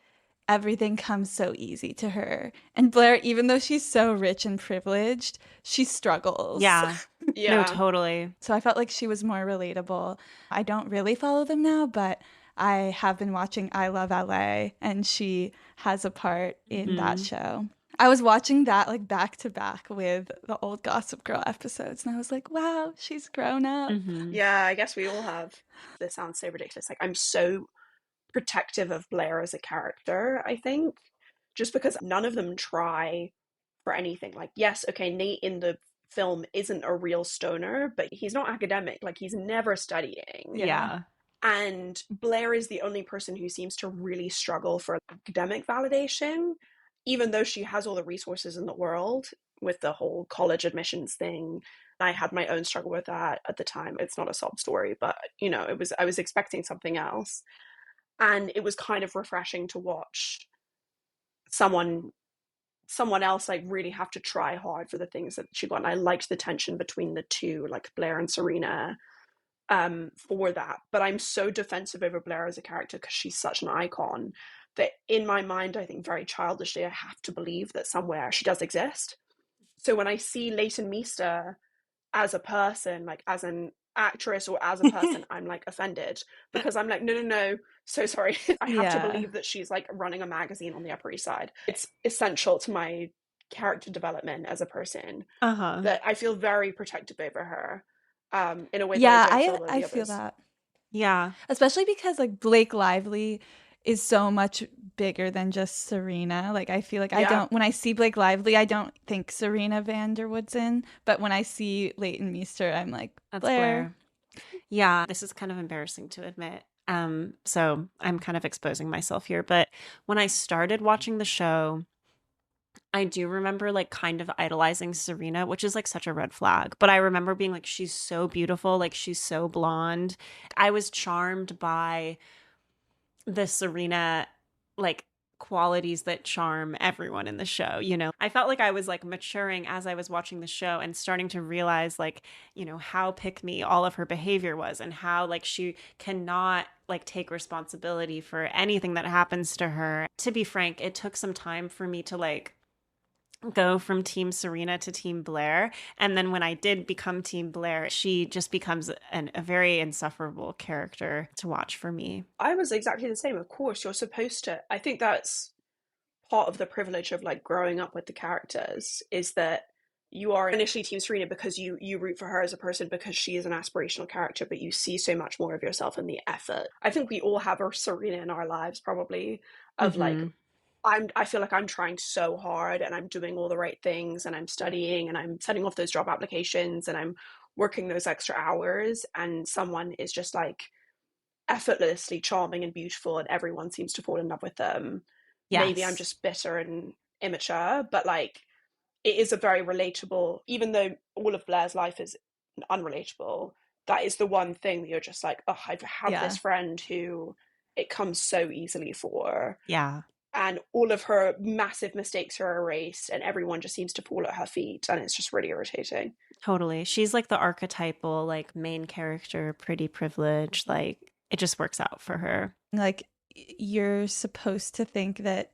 everything comes so easy to her. And Blair, even though she's so rich and privileged, she struggles. Yeah. No, Yeah. totally. So I felt like she was more relatable. I don't really follow them now, but I have been watching I Love LA, and she has a part in that show. I was watching that like back to back with the old Gossip Girl episodes, and I was like, wow, she's grown up. Yeah, I guess we all have. This sounds so ridiculous. Like, I'm so protective of Blair as a character, I think, just because none of them try for anything. Like, yes, okay, Nate in the film isn't a real stoner, but he's not academic. Like, he's never studying. Yeah. And Blair is the only person who seems to really struggle for academic validation, even though she has all the resources in the world with the whole college admissions thing. I had my own struggle with that at the time. It's not a sob story, but I was expecting something else. And it was kind of refreshing to watch someone else like really have to try hard for the things that she got. And I liked the tension between the two, like Blair and Serena, for that. But I'm so defensive over Blair as a character because she's such an icon that in my mind, I think very childishly, I have to believe that somewhere she does exist. So when I see Leighton Meester as a person, like as an actress or as a person, I'm like offended because I'm like, no, so sorry. I have to believe that she's like running a magazine on the Upper East Side. It's essential to my character development as a person that I feel very protective over her. In a way that I don't feel about the I others. feel that. Yeah. Especially because like Blake Lively is so much bigger than just Serena. Like I feel like when I see Blake Lively, I don't think Serena van der Woodsen, but when I see Leighton Meester, I'm like, That's Blair. Yeah, this is kind of embarrassing to admit. So I'm kind of exposing myself here, but when I started watching the show, I do remember like kind of idolizing Serena, which is like such a red flag. But I remember being like, she's so beautiful, like she's so blonde. I was charmed by the Serena like qualities that charm everyone in the show, you know. I felt like I was like maturing as I was watching the show and starting to realize like, you know, how pick me all of her behavior was and how like she cannot like take responsibility for anything that happens to her. To be frank, it took some time for me to like go from Team Serena to Team Blair. And then when I did become Team Blair, she just becomes a very insufferable character to watch for me. I was exactly the same. Of course, you're supposed to. I think that's part of the privilege of like growing up with the characters is that you are initially Team Serena because you root for her as a person because she is an aspirational character, but you see so much more of yourself in the effort. I think we all have a Serena in our lives probably of like, I feel like I'm trying so hard and I'm doing all the right things and I'm studying and I'm sending off those job applications and I'm working those extra hours, and someone is just like effortlessly charming and beautiful and everyone seems to fall in love with them. Yes. Maybe I'm just bitter and immature, but like it is a very relatable, even though all of Blair's life is unrelatable, that is the one thing that you're just like, oh, I have this friend who it comes so easily for. Yeah. And all of her massive mistakes are erased and everyone just seems to fall at her feet, and it's just really irritating. Totally. She's like the archetypal like main character, pretty privileged, like it just works out for her. Like you're supposed to think that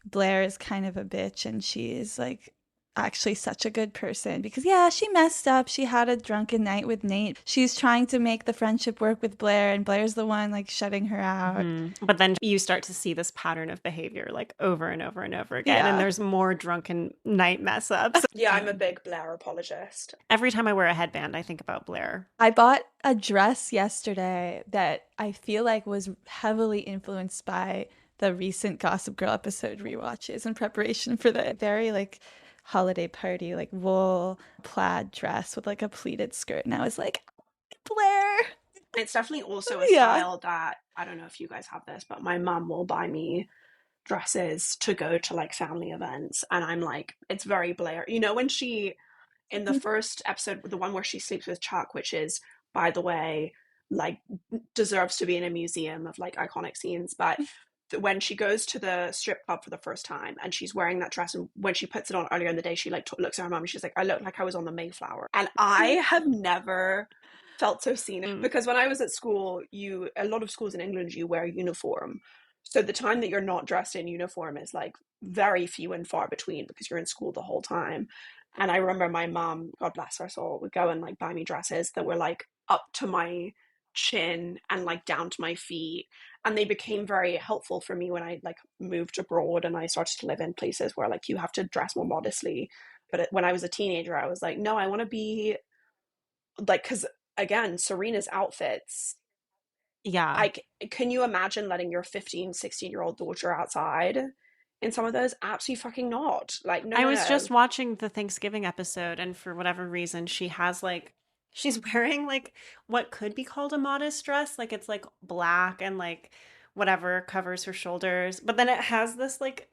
Blair is kind of a bitch and she is like actually such a good person because she messed up. She had a drunken night with Nate. She's trying to make the friendship work with Blair and Blair's the one like shutting her out. But then you start to see this pattern of behavior like over and over and over again, and there's more drunken night mess ups. I'm a big Blair apologist. Every time I wear a headband, I think about Blair. I bought a dress yesterday that I feel like was heavily influenced by the recent Gossip Girl episode rewatches in preparation for the very like holiday party, like wool plaid dress with like a pleated skirt, and I was like, Blair. It's definitely also a style that, I don't know if you guys have this, but my mum will buy me dresses to go to like family events, and I'm like, it's very Blair. You know, when she in the first episode, the one where she sleeps with Chuck, which is, by the way, like deserves to be in a museum of like iconic scenes, but when she goes to the strip club for the first time and she's wearing that dress, and when she puts it on earlier in the day, she like looks at her mom and she's like, I look like I was on the Mayflower. And I have never felt so seen, because when I was at school, a lot of schools in England, you wear uniform. So the time that you're not dressed in uniform is like very few and far between, because you're in school the whole time. And I remember my mom, God bless her soul, would go and like buy me dresses that were like up to my chin and like down to my feet, and they became very helpful for me when I like moved abroad and I started to live in places where like you have to dress more modestly. But when I was a teenager, I was like, no, I want to be like, because again, Serena's outfits, Yeah. like, can you imagine letting your 15, 16-year-old daughter outside in some of those? Absolutely fucking not. Like, no, I no, was no. just watching the Thanksgiving episode, and for whatever reason, she's wearing like what could be called a modest dress. Like it's like black and like whatever covers her shoulders. But then it has this like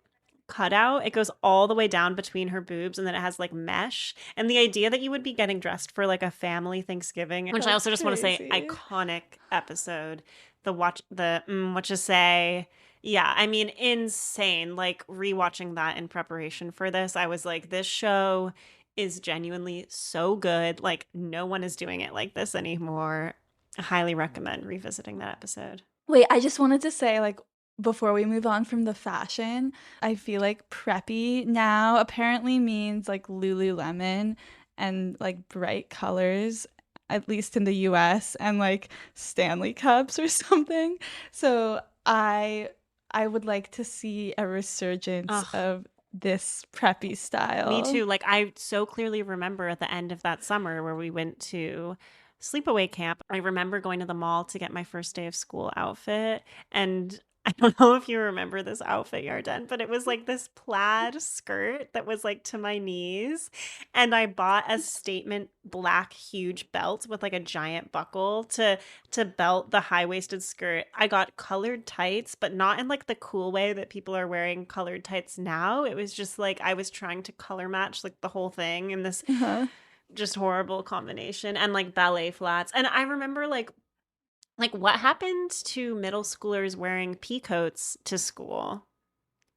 cutout. It goes all the way down between her boobs, and then it has like mesh. And the idea that you would be getting dressed for like a family Thanksgiving, which I also just want to say, crazy. iconic episode. What you say. Yeah, I mean, insane. Like rewatching that in preparation for this, I was like, this show is genuinely so good. Like, no one is doing it like this anymore. I highly recommend revisiting that episode. Wait, I just wanted to say, like, before we move on from the fashion, I feel like preppy now apparently means like Lululemon and like bright colors, at least in the US, and like Stanley Cups or something. So I would like to see a resurgence Ugh. of this preppy style. Me too. Like, I so clearly remember at the end of that summer where we went to sleepaway camp, I remember going to the mall to get my first day of school outfit. And I don't know if you remember this outfit, Yarden, but it was like this plaid skirt that was like to my knees. And I bought a statement black huge belt with like a giant buckle to belt the high-waisted skirt. I got colored tights, but not in like the cool way that people are wearing colored tights now. It was just like I was trying to color match like the whole thing in this just horrible combination, and like ballet flats. And I remember like what happened to middle schoolers wearing pea coats to school?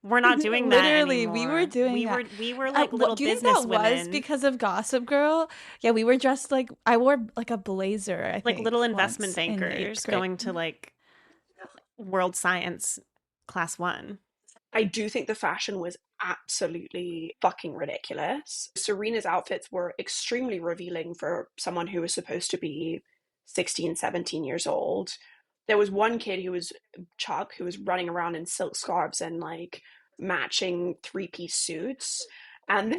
We're not doing that Literally, anymore. we were doing that. We were like little do you business think that women. was because of Gossip Girl? Yeah, we were dressed like, I wore like a blazer, I like think, little investment once in eighth bankers grade. going to like world science class 1. I do think the fashion was absolutely fucking ridiculous. Serena's outfits were extremely revealing for someone who was supposed to be 16, 17 years old. There was one kid who was Chuck, who was running around in silk scarves and like matching three-piece suits. And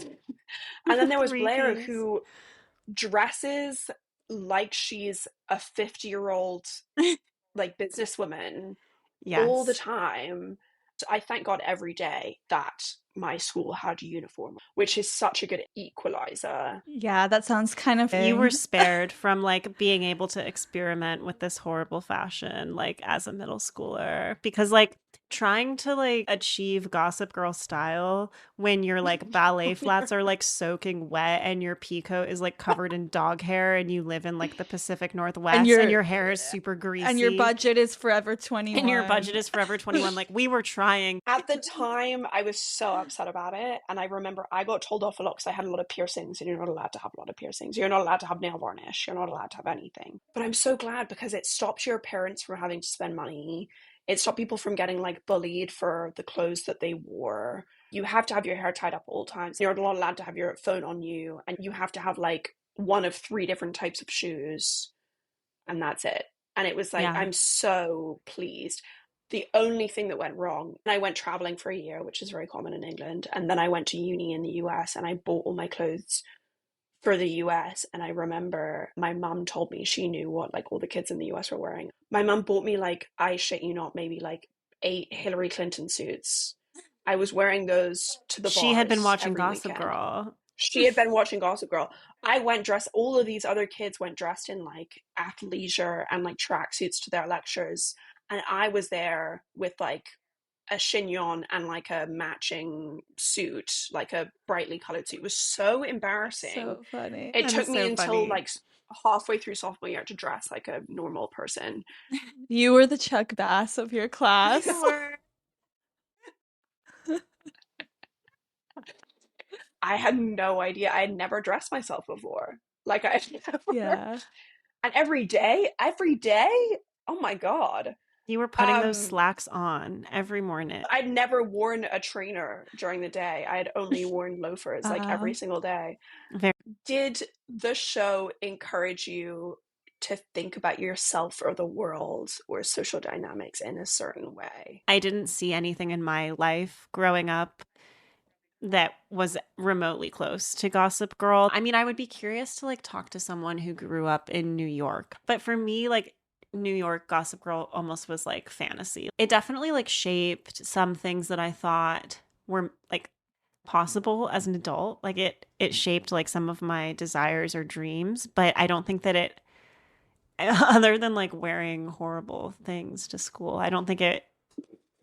then there was Blair, Three-piece. who dresses like she's a 50-year-old like businesswoman all the Yes. time. I thank God every day that my school had a uniform, which is such a good equalizer. Yeah, that sounds kind of You were spared from like being able to experiment with this horrible fashion like as a middle schooler, because like trying to like achieve Gossip Girl style when your like ballet flats are like soaking wet and your pea coat is like covered in dog hair and you live in like the Pacific Northwest and your hair is super greasy and your budget is Forever 21. and your budget is Forever 21. Like we were trying. At the time, I was so upset about it. And I remember I got told off a lot because I had a lot of piercings, and you're not allowed to have a lot of piercings. You're not allowed to have nail varnish. You're not allowed to have anything. But I'm so glad, because it stops your parents from having to spend money. It stopped people from getting like bullied for the clothes that they wore. You have to have your hair tied up all times. You're not allowed to have your phone on you. And you have to have like one of 3 different types of shoes. And that's it. And it was like, Yeah. I'm so pleased. The only thing that went wrong, and I went traveling for a year, which is very common in England, and then I went to uni in the US and I bought all my clothes for the US. And I remember my mum told me she knew what like all the kids in the US were wearing. My mum bought me like, I shit you not, maybe like 8 Hillary Clinton suits. I was wearing those to the bars. She had been watching every Gossip weekend. Girl. She had been watching Gossip Girl. I went dressed, all of these other kids went dressed in like athleisure and like tracksuits to their lectures. And I was there with like a chignon and like a matching suit, like a brightly colored suit. It was so embarrassing. So funny. It That took is me so until funny. like halfway through sophomore year to dress like a normal person. You were the Chuck Bass of your class. You were. I had no idea. I had never dressed myself before. Like I had never. Yeah. And every day, oh my God. You were putting those slacks on every morning. I'd never worn a trainer during the day. I had only worn loafers like every single day. Very. Did the show encourage you to think about yourself or the world or social dynamics in a certain way? I didn't see anything in my life growing up that was remotely close to Gossip Girl. I mean, I would be curious to like talk to someone who grew up in New York. But for me, like New York Gossip Girl almost was like fantasy. It definitely like shaped some things that I thought were like possible as an adult. Like it shaped like some of my desires or dreams, but I don't think that it other than like wearing horrible things to school, I don't think it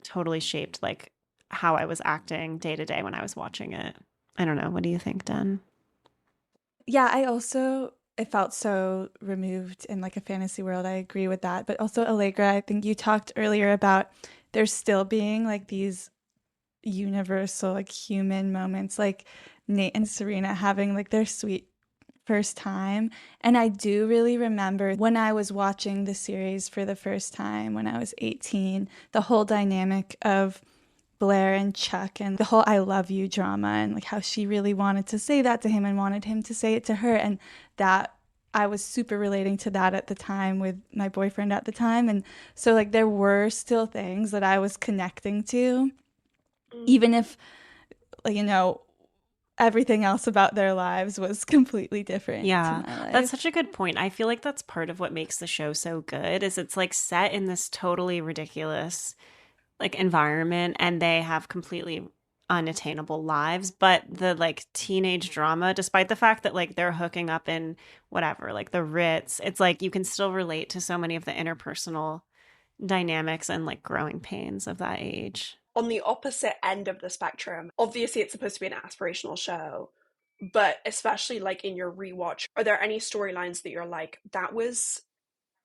totally shaped like how I was acting day to day when I was watching it. I don't know. What do you think, Den? Yeah, it felt so removed in like a fantasy world. I agree with that. But also, Allegra, I think you talked earlier about there still being like these universal, like human moments, like Nate and Serena having like their sweet first time. And I do really remember when I was watching the series for the first time when I was 18, the whole dynamic of Blair and Chuck and the whole I love you drama and like how she really wanted to say that to him and wanted him to say it to her. And that I was super relating to that at the time with my boyfriend at the time. And so like there were still things that I was connecting to, even if, you know, everything else about their lives was completely different to my life. That's such a good point. I feel like that's part of what makes the show so good is it's like set in this totally ridiculous like environment and they have completely unattainable lives, but the like teenage drama, despite the fact that like they're hooking up in whatever, like the Ritz, it's like you can still relate to so many of the interpersonal dynamics and like growing pains of that age. On the opposite end of the spectrum, obviously it's supposed to be an aspirational show, but especially like in your rewatch, are there any storylines that you're like, that was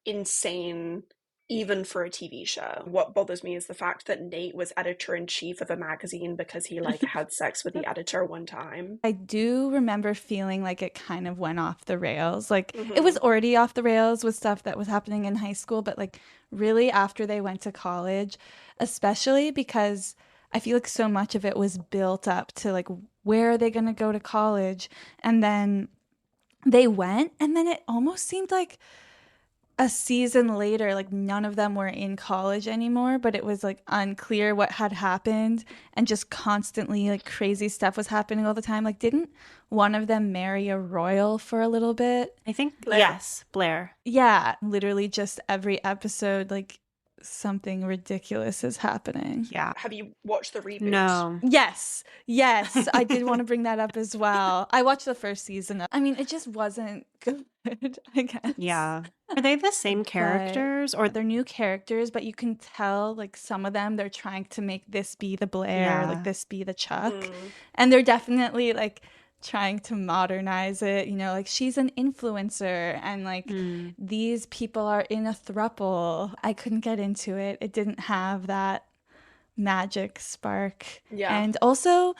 insane even for a TV show? What bothers me is the fact that Nate was editor-in-chief of a magazine because he like had sex with the editor one time. I do remember feeling like it kind of went off the rails. Like it was already off the rails with stuff that was happening in high school, but like really after they went to college, especially because I feel like so much of it was built up to like where are they going to go to college? And then they went and then it almost seemed like a season later, like none of them were in college anymore, but it was like unclear what had happened and just constantly like crazy stuff was happening all the time. Like didn't one of them marry a royal for a little bit? I think Blair. Yes, Blair. Yeah, literally just every episode like something ridiculous is happening. Yeah. Have you watched the reboot? No. Yes, I did want to bring that up as well. I watched the first season. I mean, it just wasn't good, I guess. Yeah. Are they the same characters or they're new characters, but you can tell like some of them they're trying to make this be the Blair, like this be the Chuck. And they're definitely like trying to modernize it, you know, like she's an influencer and like these people are in a throuple. I couldn't get into it. It didn't have that magic spark. Yeah. And also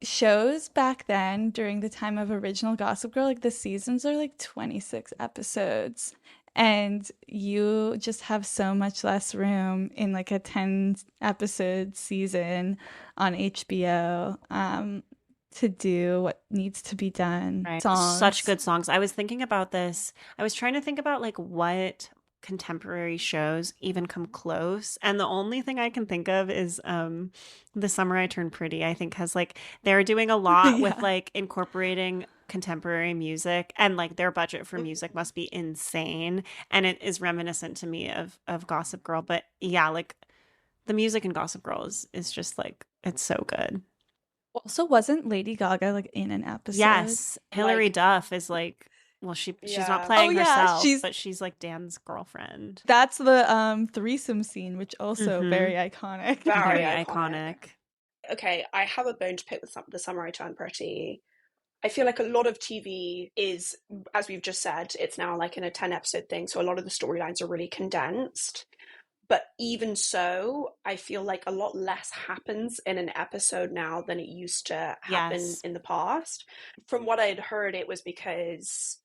shows back then during the time of original Gossip Girl, like the seasons are like 26 episodes and you just have so much less room in like a 10 episode season on HBO to do what needs to be done. Right. Songs. Such good songs. I was thinking about this. I was trying to think about like what contemporary shows even come close, and the only thing I can think of is The Summer I Turned Pretty. I think has like they're doing a lot with like incorporating contemporary music, and like their budget for music must be insane, and it is reminiscent to me of Gossip Girl. But yeah, like the music in Gossip Girl is just like it's so good. Also, wasn't Lady Gaga like in an episode? Yes, Hilary Like- Duff is like, well, she's Yeah. not playing Oh, yeah, herself, but she's like Dan's girlfriend. That's the threesome scene, which also very iconic. Very Very iconic. iconic. Okay, I have a bone to pick with The Summer I Turned Pretty. I feel like a lot of TV is, as we've just said, it's now like in a 10 episode thing, so a lot of the storylines are really condensed. But even so, I feel like a lot less happens in an episode now than it used to happen Yes. in the past. From what I'd heard, it was because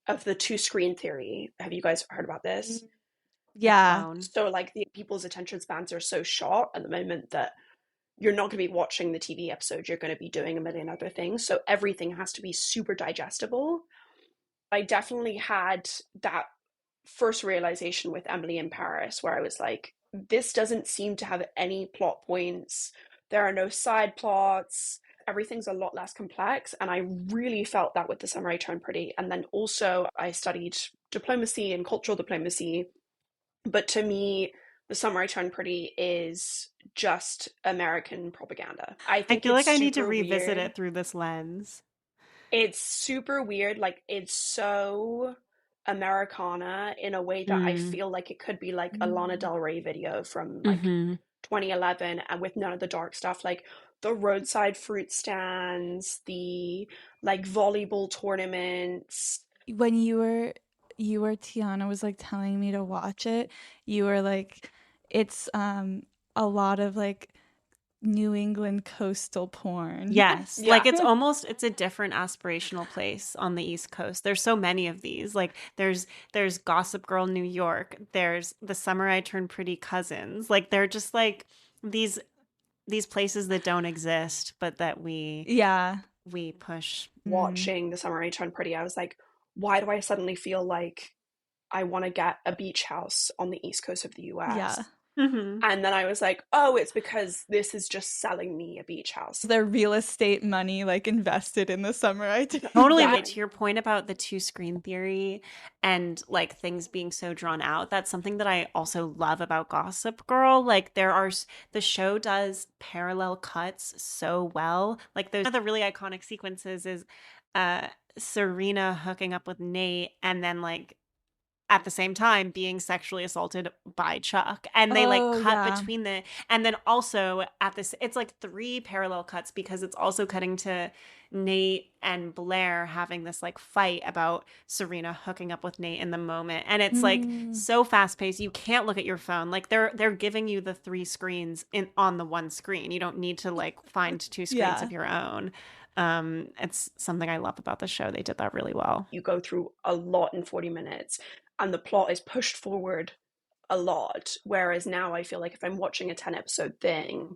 of the two screen theory. Have you guys heard about this? Yeah. So like the people's attention spans are so short at the moment that you're not going to be watching the TV episode, you're going to be doing a million other things. So everything has to be super digestible. I definitely had that first realization with Emily in Paris, where I was like, this doesn't seem to have any plot points. There are no side plots. Everything's a lot less complex. And I really felt that with The Summer I Turned Pretty. And then also, I studied diplomacy and cultural diplomacy. But to me, The Summer I Turned Pretty is just American propaganda. I I think feel it's like I need to super revisit weird. it through this lens. It's super weird. Like, it's so Americana in a way that I Mm. feel like it could be like a Lana Del Rey video from like Mm-hmm. 2011, and with none of the dark stuff, like the roadside fruit stands, the like volleyball tournaments. When Tiana was like telling me to watch it, you were like, it's a lot of like New England coastal porn. Yes. Like Yeah. it's a different aspirational place on the East Coast. There's so many of these. Like there's Gossip Girl New York. There's The Summer I Turned Pretty Cousins. Like they're just like these places that don't exist, but that Yeah. we push. Watching The Summer I Turned Pretty, I was like, why do I suddenly feel like I want to get a beach house on the east coast of the US? Yeah. Mm-hmm. And then I was like, oh, it's because this is just selling me a beach house. Their real estate money like invested in The Summer I Turned. Totally. Yeah. But to your point about the two screen theory and like things being so drawn out, that's something that I also love about Gossip Girl. Like the show does parallel cuts so well. Like one of the really iconic sequences is Serena hooking up with Nate and then like at the same time being sexually assaulted by Chuck. And they like Oh, cut yeah. between and then also at this, it's like 3 parallel cuts because it's also cutting to Nate and Blair having this like fight about Serena hooking up with Nate in the moment. And it's like so fast paced. You can't look at your phone. Like they're giving you the 3 screens on the one screen. You don't need to like find 2 screens Yeah. of your own. It's something I love about the show. They did that really well. You go through a lot in 40 minutes and the plot is pushed forward a lot. Whereas now I feel like if I'm watching a 10 episode thing,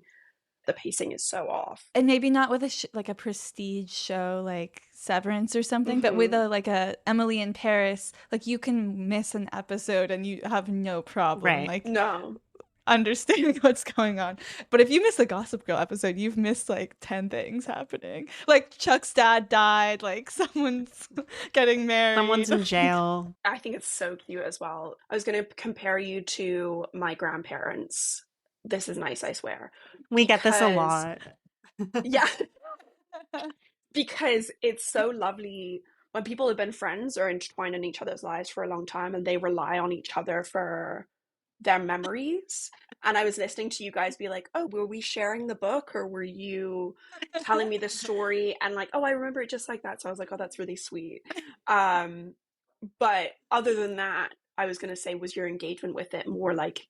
the pacing is so off. And maybe not with like a prestige show like Severance or something, but with a Emily in Paris, like you can miss an episode and you have no problem Right. like No. understanding what's going on. But if you miss a Gossip Girl episode, you've missed like 10 things happening. Like Chuck's dad died, like someone's getting married. Someone's in jail. I think it's so cute as well. I was going to compare you to my grandparents. This is nice, I swear. We get this a Because- lot. Yeah. Because it's so lovely when people have been friends or intertwined in each other's lives for a long time and they rely on each other for their memories. And I was listening to you guys be like, oh, were we sharing the book or were you telling me the story? And like, oh, I remember it just like that. So I was like, oh, that's really sweet. But other than that, I was going to say, was your engagement with it more like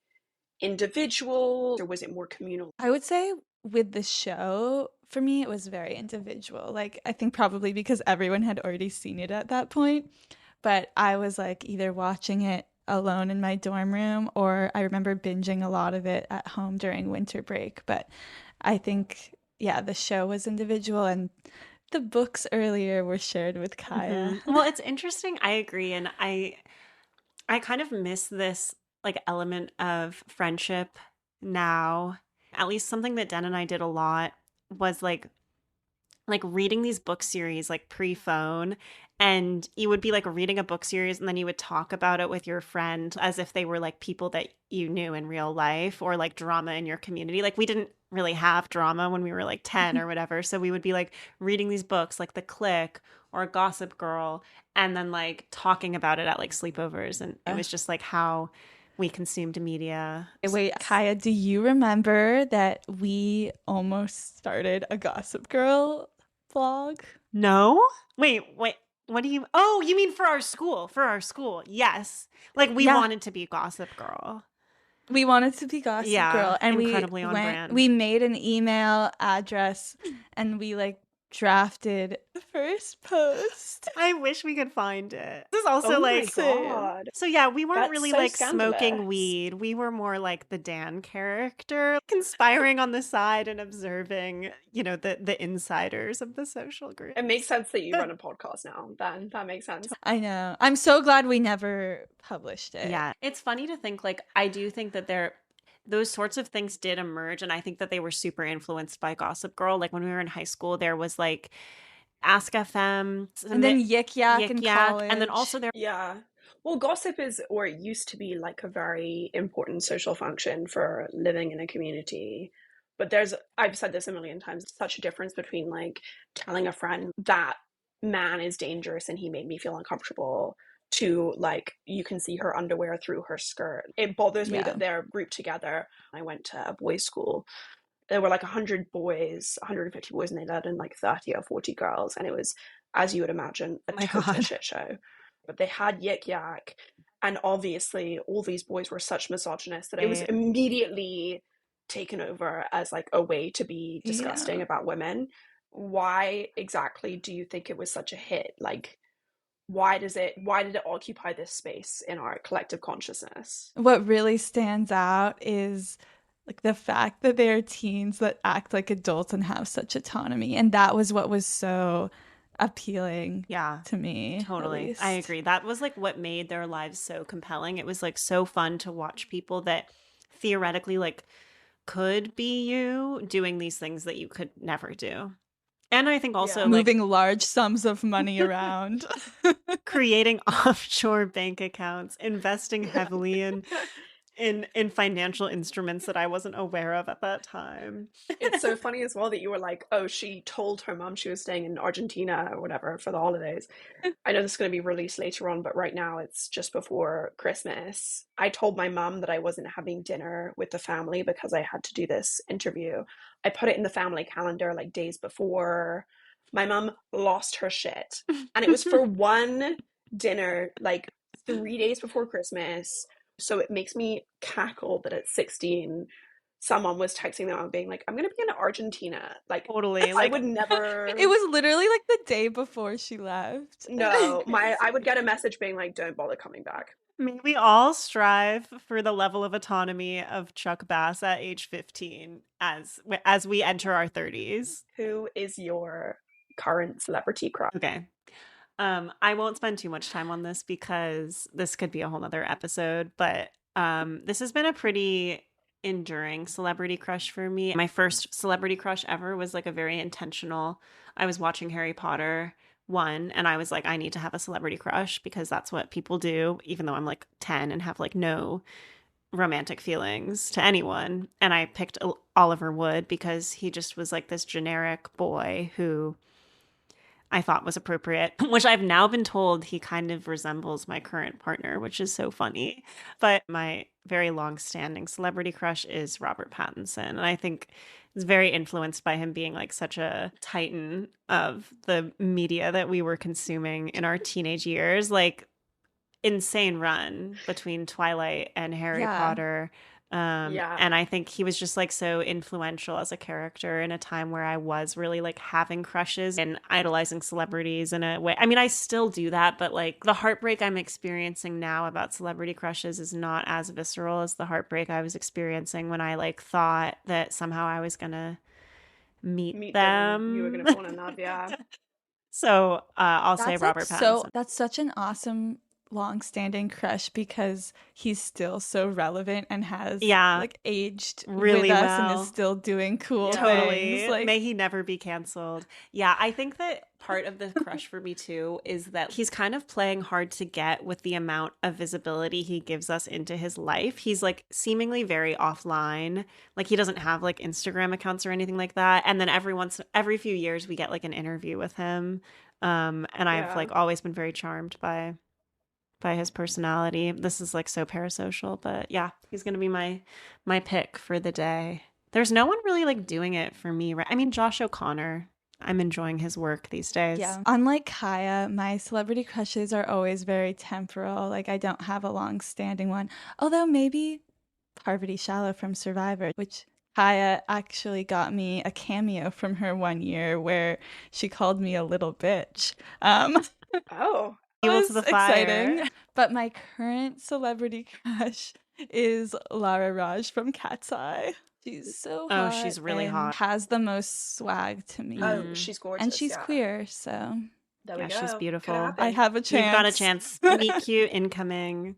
individual or was it more communal? I would say with the show, for me, it was very individual. Like, I think probably because everyone had already seen it at that point. But I was like either watching it alone in my dorm room or I remember binging a lot of it at home during winter break. But I think, yeah, the show was individual and the books earlier were shared with Kaya. Well, it's interesting. I agree. And I kind of miss this like element of friendship now. At least something that Den and I did a lot was like reading these book series like pre-phone, and you would be like reading a book series and then you would talk about it with your friend as if they were like people that you knew in real life or like drama in your community. Like we didn't really have drama when we were like 10 or whatever, so we would be like reading these books like The Click or Gossip Girl and then like talking about it at like sleepovers, and it was just like how we consumed media. Wait, Kaya, do you remember that we almost started a Gossip Girl vlog? No? Wait. What do you... Oh, you mean for our school. For our school. Yes. Like we Yeah. wanted to be Gossip Girl. We wanted to be Gossip Yeah, Girl, and incredibly on brand. we made an email address, and we like drafted the first post. I wish we could find it. This is also Oh my like God. so yeah, we weren't That's really so like smoking scandalous. weed. We were more like the Dan character, conspiring on the side and observing, the insiders of the social group. It makes sense that you run a podcast now, then. That makes sense. I know. I'm so glad we never published it. Yeah. It's funny to think like I do think that those sorts of things did emerge, and I think that they were super influenced by Gossip Girl. Like when we were in high school, there was like Ask FM, And then Yik Yak in college. and then also there. Yeah. Well, gossip is, or it used to be, like a very important social function for living in a community. But I've said this a million times, such a difference between like telling a friend that man is dangerous and he made me feel uncomfortable to like, you can see her underwear through her skirt. It bothers me that they're grouped together. I went to a boys' school. There were like 100 boys, 150 boys, and they let in like 30 or 40 girls. And it was, as you would imagine, a total shit show. But they had Yik Yak. And obviously, all these boys were such misogynists that it was immediately taken over as like a way to be disgusting about women. Why exactly do you think it was such a hit? Like, why did it occupy this space in our collective consciousness? What really stands out is like the fact that they are teens that act like adults and have such autonomy. And that was what was so appealing to me. Totally. I agree. That was like what made their lives so compelling. It was like so fun to watch people that theoretically like could be you doing these things that you could never do. And I think also moving large sums of money around, creating offshore bank accounts, investing heavily in financial instruments that I wasn't aware of at that time. It's so funny as well that you were like, oh, she told her mom she was staying in Argentina or whatever for the holidays. I know this is going to be released later on, but right now it's just before Christmas. I told my mom that I wasn't having dinner with the family because I had to do this interview. I put it in the family calendar like days before. My mom lost her shit. And it was for one dinner, like 3 days before Christmas. So it makes me cackle that at 16, someone was texting them and being like, I'm going to be in Argentina. Like, totally. I would never. It was literally like the day before she left. No, I would get a message being like, don't bother coming back. May we all strive for the level of autonomy of Chuck Bass at age 15 as we enter our 30s. Who is your current celebrity crush? Okay. I won't spend too much time on this because this could be a whole nother episode, but this has been a pretty enduring celebrity crush for me. My first celebrity crush ever was like a very intentional. I was watching Harry Potter 1 and I was like, I need to have a celebrity crush because that's what people do, even though I'm like 10 and have like no romantic feelings to anyone. And I picked Oliver Wood because he just was like this generic boy who I thought was appropriate, which I've now been told he kind of resembles my current partner, which is so funny. But my very long-standing celebrity crush is Robert Pattinson. And I think it's very influenced by him being like such a titan of the media that we were consuming in our teenage years. Like insane run between Twilight and Harry Potter. And I think he was just like so influential as a character in a time where I was really like having crushes and idolizing celebrities in a way. I mean, I still do that, but like the heartbreak I'm experiencing now about celebrity crushes is not as visceral as the heartbreak I was experiencing when I like thought that somehow I was gonna meet them. You were gonna fall in love, yeah. So I'll say Robert Pattinson. That's such an awesome long-standing crush because he's still so relevant and has like aged really with us well and is still doing cool totally things. Like, may he never be canceled. Yeah, I think that part of the crush for me too is that he's kind of playing hard to get with the amount of visibility he gives us into his life. He's like seemingly very offline, like he doesn't have like Instagram accounts or anything like that, and then every few years we get like an interview with him, and I've like always been very charmed by his personality. This is like so parasocial, but yeah, he's gonna be my pick for the day. There's no one really like doing it for me, right? I mean, Josh O'Connor, I'm enjoying his work these days. Yeah. Unlike Kaya, my celebrity crushes are always very temporal. Like I don't have a long-standing one. Although maybe Parvati Shallow from Survivor, which Kaya actually got me a cameo from her one year where she called me a little bitch. Oh. Fuel Was to the fire. exciting. But my current celebrity crush is Lara Raj from Cat's Eye. She's so Oh, hot. she's really and hot. has the most swag to me. Oh, she's gorgeous. And she's yeah. queer, so There we Yeah, go. she's Could beautiful. happen. I have a chance. You've got a chance. Meet cute incoming.